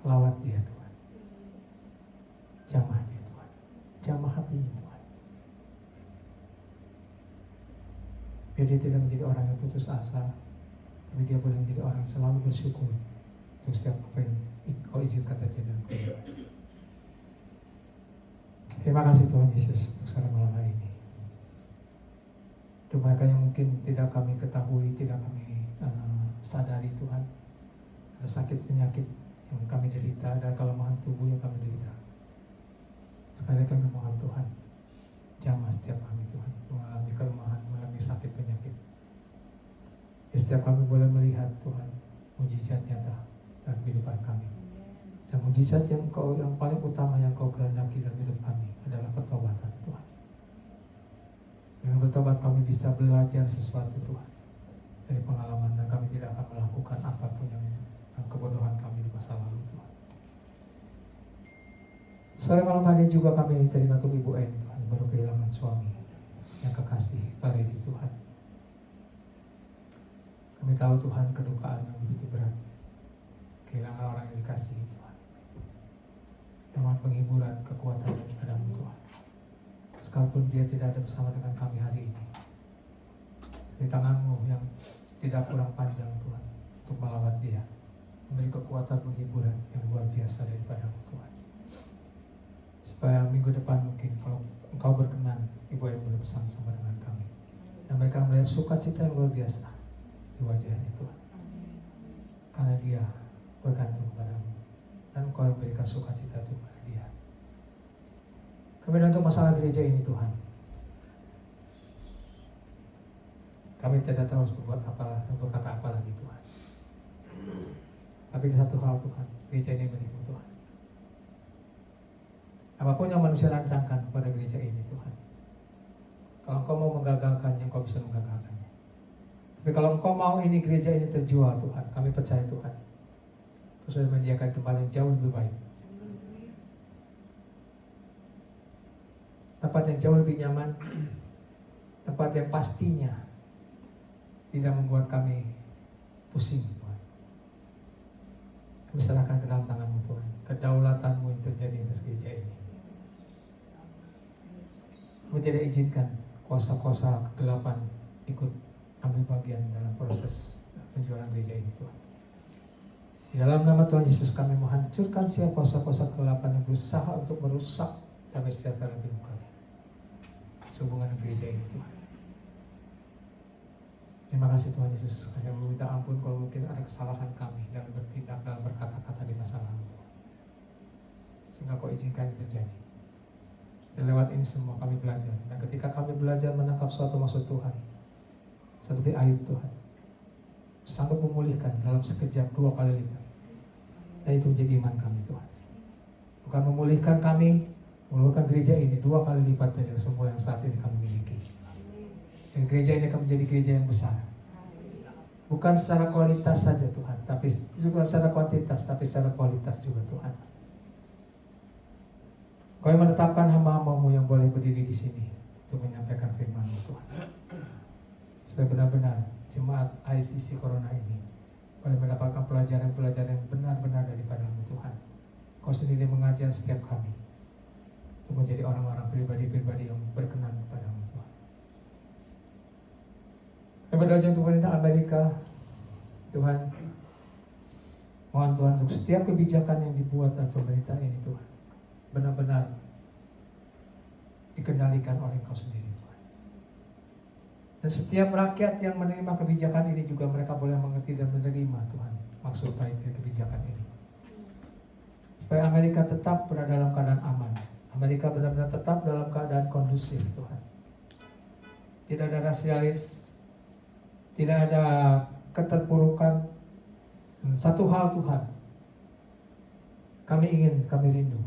lawat dia Tuhan. Jamah dia Tuhan. Jamah hatinya Tuhan. Biar dia tidak menjadi orang yang putus asa, tapi dia boleh menjadi orang yang selalu bersyukur untuk setiap apa yang Kau izinkan terjadi dalam kehidupan. Terima kasih Tuhan Yesus untuk salam malam hari ini. Untuk mereka yang mungkin tidak kami ketahui, tidak kami sadari Tuhan, ada sakit penyakit yang kami derita, ada kelemahan tubuh yang kami derita. Sekali kami mohon Tuhan, jamah setiap kami Tuhan, mengalami kelemahan, mengalami sakit penyakit. Ya, setiap kami boleh melihat Tuhan, mujizat nyata dalam kehidupan kami. Dan mujizat yang paling utama yang Kau kehendaki dalam hidup kami adalah pertobatan Tuhan. Dengan bertobat kami bisa belajar sesuatu Tuhan dari pengalaman, dan kami tidak akan melakukan apapun yang kebodohan kami di masa lalu Tuhan. Sore malam hari juga kami teringat untuk Ibu N Tuhan, yang baru kehilangan suami yang kekasih hari ini Tuhan. Kami tahu Tuhan kedukaan yang begitu berat, kehilangan orang yang dikasihi Tuhan. Yang mohon penghiburan, kekuatan daripada-Mu Tuhan. sekalipun dia tidak ada bersama dengan kami hari ini. Di tangan-Mu yang tidak kurang panjang Tuhan, untuk melawat dia, memberi kekuatan penghiburan yang luar biasa daripada-Mu Tuhan. Supaya minggu depan mungkin kalau Engkau berkenan, Ibu yang boleh bersama-sama dengan kami, dan mereka melihat sukacita yang luar biasa di wajahnya Tuhan, karena dia bergantung kepada-Mu, dan Engkau yang berikan sukacita itu kepada dia. Kemudian untuk masalah gereja ini Tuhan, kami tidak tahu harus berbuat apa, berkata apa lagi Tuhan. Tapi satu hal Tuhan, gereja ini milik-Mu Tuhan. Apapun yang manusia rancangkan kepada gereja ini Tuhan, kalau Engkau mau menggagalkannya, Engkau bisa menggagalkannya. Tapi kalau Engkau mau ini gereja ini terjual Tuhan, kami percaya Tuhan, Engkau sudah menyediakan tempat yang jauh lebih baik, tempat yang jauh lebih nyaman, tempat yang pastinya tidak membuat kami pusing Tuhan. Kami serahkan ke dalam tangan-Mu Tuhan, kedaulatan-Mu yang terjadi atas gereja ini. Kami tidak izinkan kuasa-kuasa kegelapan ikut ambil bagian dalam proses penjualan gereja ini Tuhan. Di dalam nama Tuhan Yesus kami menghancurkan setiap kuasa-kuasa kegelapan yang berusaha untuk merusak damai sejahtera hidup kami sehubungan dengan gereja ini Tuhan. Terima kasih Tuhan Yesus, kami meminta ampun kalau mungkin ada kesalahan kami dalam bertindak, dalam berkata-kata di masa lalu Tuhan, sehingga Kau izinkan itu terjadi. Dan lewat ini semua kami belajar, dan ketika kami belajar menangkap suatu maksud Tuhan, seperti Ayub Tuhan, sanggup memulihkan dalam sekejap 2 kali lipat. Dan itu menjadi iman kami Tuhan. Bukan memulihkan kami, memulihkan gereja ini 2 kali lipat dari semua yang saat ini kami miliki. Dan gereja ini akan menjadi gereja yang besar. Bukan secara kualitas saja Tuhan, tapi juga secara kuantitas, tapi secara kualitas juga Tuhan. Kau yang menetapkan hamba-hamba-Mu yang boleh berdiri di sini untuk menyampaikan firman-Mu Tuhan, supaya benar-benar jemaat ICC Corona ini boleh mendapatkan pelajaran-pelajaran yang benar-benar daripada-Mu Tuhan. Kau sendiri mengajar setiap kami untuk menjadi orang-orang pribadi-pribadi yang berkenan kepada-Mu Tuhan. Kami berdoa untuk pemerintah Amerika, Tuhan, mohon Tuhan untuk setiap kebijakan yang dibuat oleh pemerintah ini Tuhan, benar-benar dikendalikan oleh Engkau sendiri Tuhan. Dan setiap rakyat yang menerima kebijakan ini juga mereka boleh mengerti dan menerima Tuhan maksud baik dari kebijakan ini, supaya Amerika tetap berada dalam keadaan aman, Amerika benar-benar tetap dalam keadaan kondusif Tuhan. Tidak ada rasialis, tidak ada keterpurukan. Satu hal Tuhan, kami rindu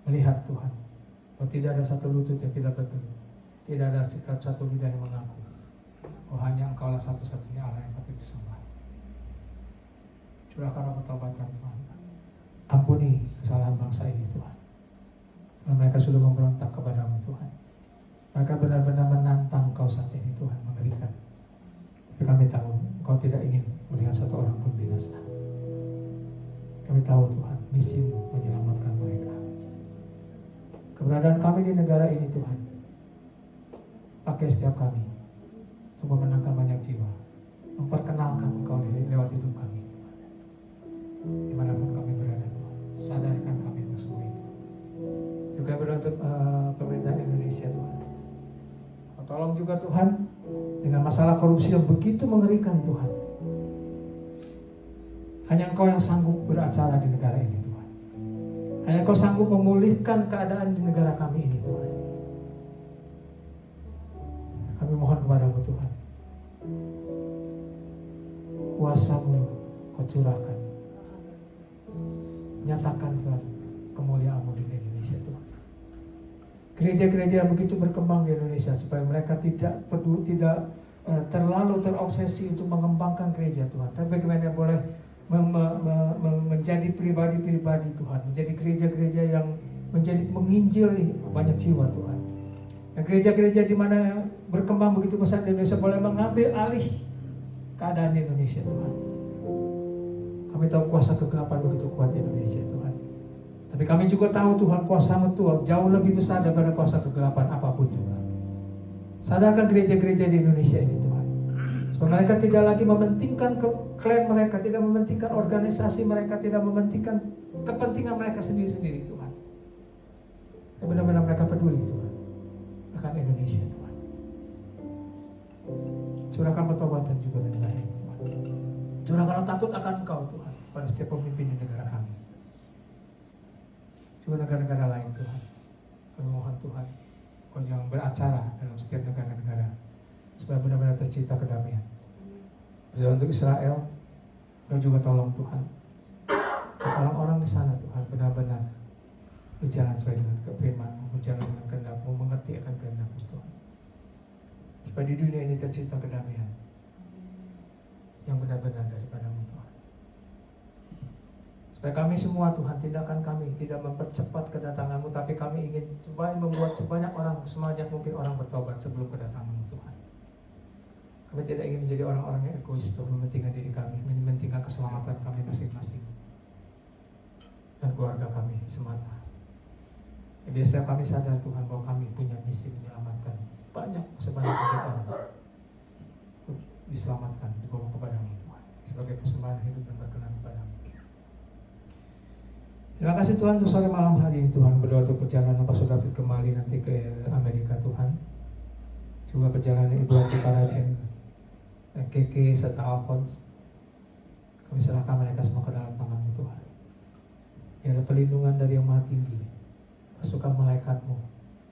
melihat Tuhan, bahwa tidak ada satu lutut yang tidak berteduh, tidak ada satu lidah yang mengaku bahwa hanya Engkaulah satu-satunya Allah yang patut disembah. Curahkan roh ketobatan Tuhan, ampuni kesalahan bangsa ini Tuhan, karena mereka sudah memberontak kepada-Mu Tuhan. Mereka benar-benar menantang Engkau saat ini Tuhan, mengerikan. Tapi kami tahu Engkau tidak ingin melihat satu orang pun binasa. Kami tahu Tuhan, misi-Mu menyelamatkan mereka. Keberadaan kami di negara ini Tuhan, pakai setiap kami untuk memenangkan banyak jiwa, memperkenalkan Engkau lewat hidup kami Tuhan. Dimanapun kami berada Tuhan, sadarkan kami untuk semua itu. Juga berdoa untuk pemerintahan Indonesia Tuhan. Tolong juga Tuhan, dengan masalah korupsi yang begitu mengerikan Tuhan, hanya Engkau yang sanggup beracara di negara ini Tuhan. Hanya Engkau sanggup memulihkan keadaan di negara kami ini Tuhan. Kami mohon kepada-Mu Tuhan, kuasa-Mu Kau curahkan, nyatakan Tuhan kemuliaan-Mu di Indonesia Tuhan. Gereja-gereja yang begitu berkembang di Indonesia, supaya mereka tidak terlalu terobsesi untuk mengembangkan gereja Tuhan, tapi bagaimana boleh menjadi pribadi-pribadi Tuhan, menjadi gereja-gereja yang menjadi menginjil banyak jiwa Tuhan. Dan gereja-gereja di mana berkembang begitu besar di Indonesia boleh mengambil alih keadaan di Indonesia Tuhan. Kami tahu kuasa kegelapan begitu kuat di Indonesia Tuhan, Tapi kami juga tahu Tuhan, kuasa-Mu Tuhan jauh lebih besar daripada kuasa kegelapan apapun juga. Sadarkan gereja-gereja di Indonesia ini Tuhan, supaya mereka tidak lagi mementingkan klan mereka, tidak mementingkan organisasi mereka, tidak mementingkan kepentingan mereka sendiri-sendiri Tuhan. Dan benar-benar mereka peduli Tuhan akan Indonesia Tuhan. Curahkan pertobatan juga di negara ini Tuhan. Curahkan takut akan Engkau Tuhan pada setiap pemimpin di negara kami. Juga negara-negara lain Tuhan. Kami mohon Tuhan, Kau jangan beracara dalam setiap negara-negara, supaya benar-benar tercipta kedamaian. Berdoa untuk Israel, Kau juga tolong Tuhan, orang-orang di sana Tuhan benar-benar berjalan sesuai dengan firman-Mu, berjalan dengan kehendak-Mu, mengerti akan kehendak-Mu Tuhan. Supaya di dunia ini tercipta kedamaian yang benar-benar daripada-Mu Tuhan. Supaya kami semua Tuhan, tindakan kami tidak mempercepat kedatangan-Mu, tapi kami ingin supaya membuat sebanyak mungkin orang bertobat sebelum kedatangan-Mu Tuhan. Kami tidak ingin menjadi orang-orang yang egois Tuhan, mementingkan diri kami, mementingkan keselamatan kami masing-masing dan keluarga kami semata. Biasanya kami sadar Tuhan bahwa kami punya misi menyelamatkan sebanyak orang untuk diselamatkan, dibawa kepada-Mu Tuhan sebagai persembahan hidup dan berkenan kepada-Mu. Terima kasih Tuhan untuk sore malam hari ini Tuhan. Berdoa untuk perjalanan Pastor David kembali nanti ke Amerika Tuhan. Juga perjalanan Ibu Ati Karajen, Keke serta Alphonse. Kami serahkan mereka semua ke dalam tangan-Mu Tuhan. Ya, ada perlindungan dari Yang Maha Tinggi. Pasukan malaikat-Mu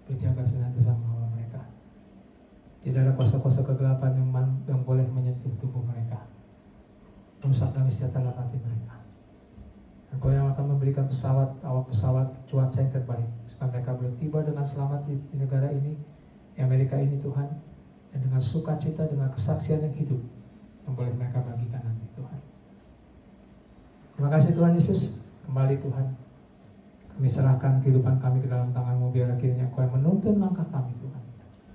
berjaga senantiasa mengawal mereka. Tidak ada kuasa-kuasa kegelapan yang boleh menyentuh tubuh mereka, merusak dan sejahtera hati mereka. Engkau yang akan memberikan awak pesawat cuaca yang terbaik, supaya mereka boleh tiba dengan selamat di negara ini, di Amerika ini Tuhan, dan dengan sukacita, dengan kesaksian yang hidup yang boleh mereka bagikan nanti Tuhan. Terima kasih Tuhan Yesus. Kembali Tuhan, kami serahkan kehidupan kami ke dalam tangan-Mu, biar akhirnya Engkau yang menuntun langkah kami Tuhan,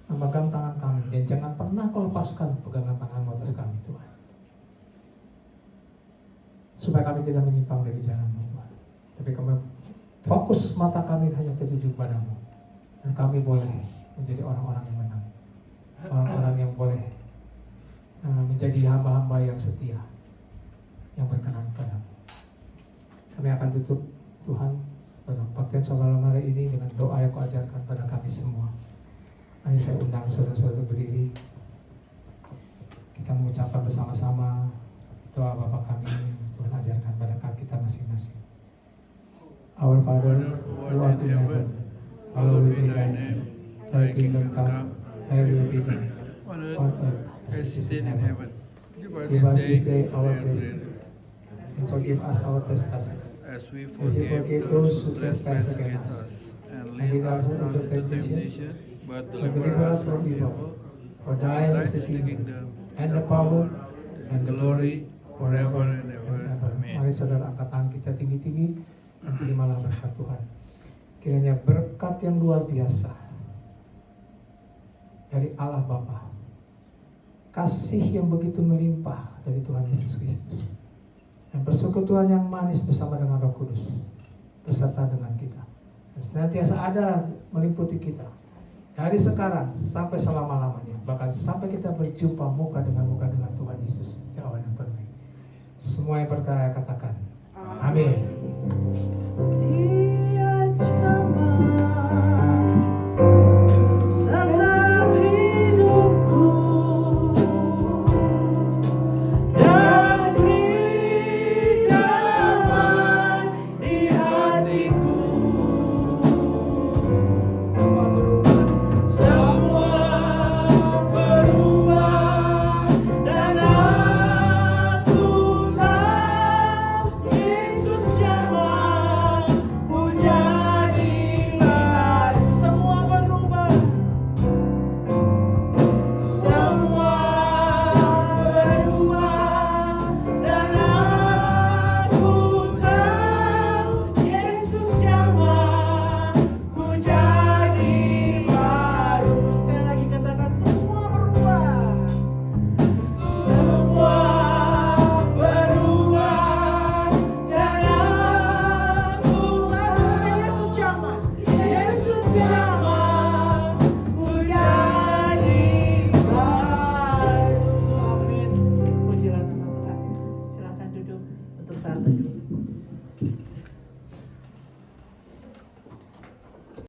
memegang tangan kami, dan jangan pernah Kau lepaskan pegangan tangan-Mu atas kami Tuhan, supaya kami tidak menyimpang dari jalan-Mu Tuhan, tapi kami fokus mata kami hanya tertuju kepada-Mu, dan kami boleh menjadi orang-orang yang menang, orang-orang yang boleh menjadi hamba-hamba yang setia, yang berkenan kepada-Mu. Kami akan tutup Tuhan pada paktian sore malam hari ini dengan doa yang Kau ajarkan pada kami semua. Mari saya undang saudara-saudara berdiri. Kita mengucapkan bersama-sama doa Bapa kami yang Tuhan ajarkan pada kita masing-masing. Our Father, who art in heaven, hallowed be thy name. Thy kingdom come, thy will be done, on earth as it is in heaven. Give us this day our daily bread, and forgive us our trespasses, as we as we forgive those who trespass against us. and And lead lead us us not not into into temptation, temptation, but but deliver us from evil. For thine is the kingdom, and the power, and the glory, forever and ever. Amen. Mari saudara angkat tangan kita tinggi-tinggi, dan terimalah berkat Tuhan. Kiranya berkat yang luar biasa dari Allah Bapa, kasih yang begitu melimpah dari Tuhan Yesus Kristus, dan persekutuan yang manis bersama dengan Roh Kudus beserta dengan kita, dan senantiasa ada meliputi kita dari sekarang sampai selama-lamanya, bahkan sampai kita berjumpa muka dengan Tuhan Yesus di awan yang permai. Semua yang percaya katakan amin.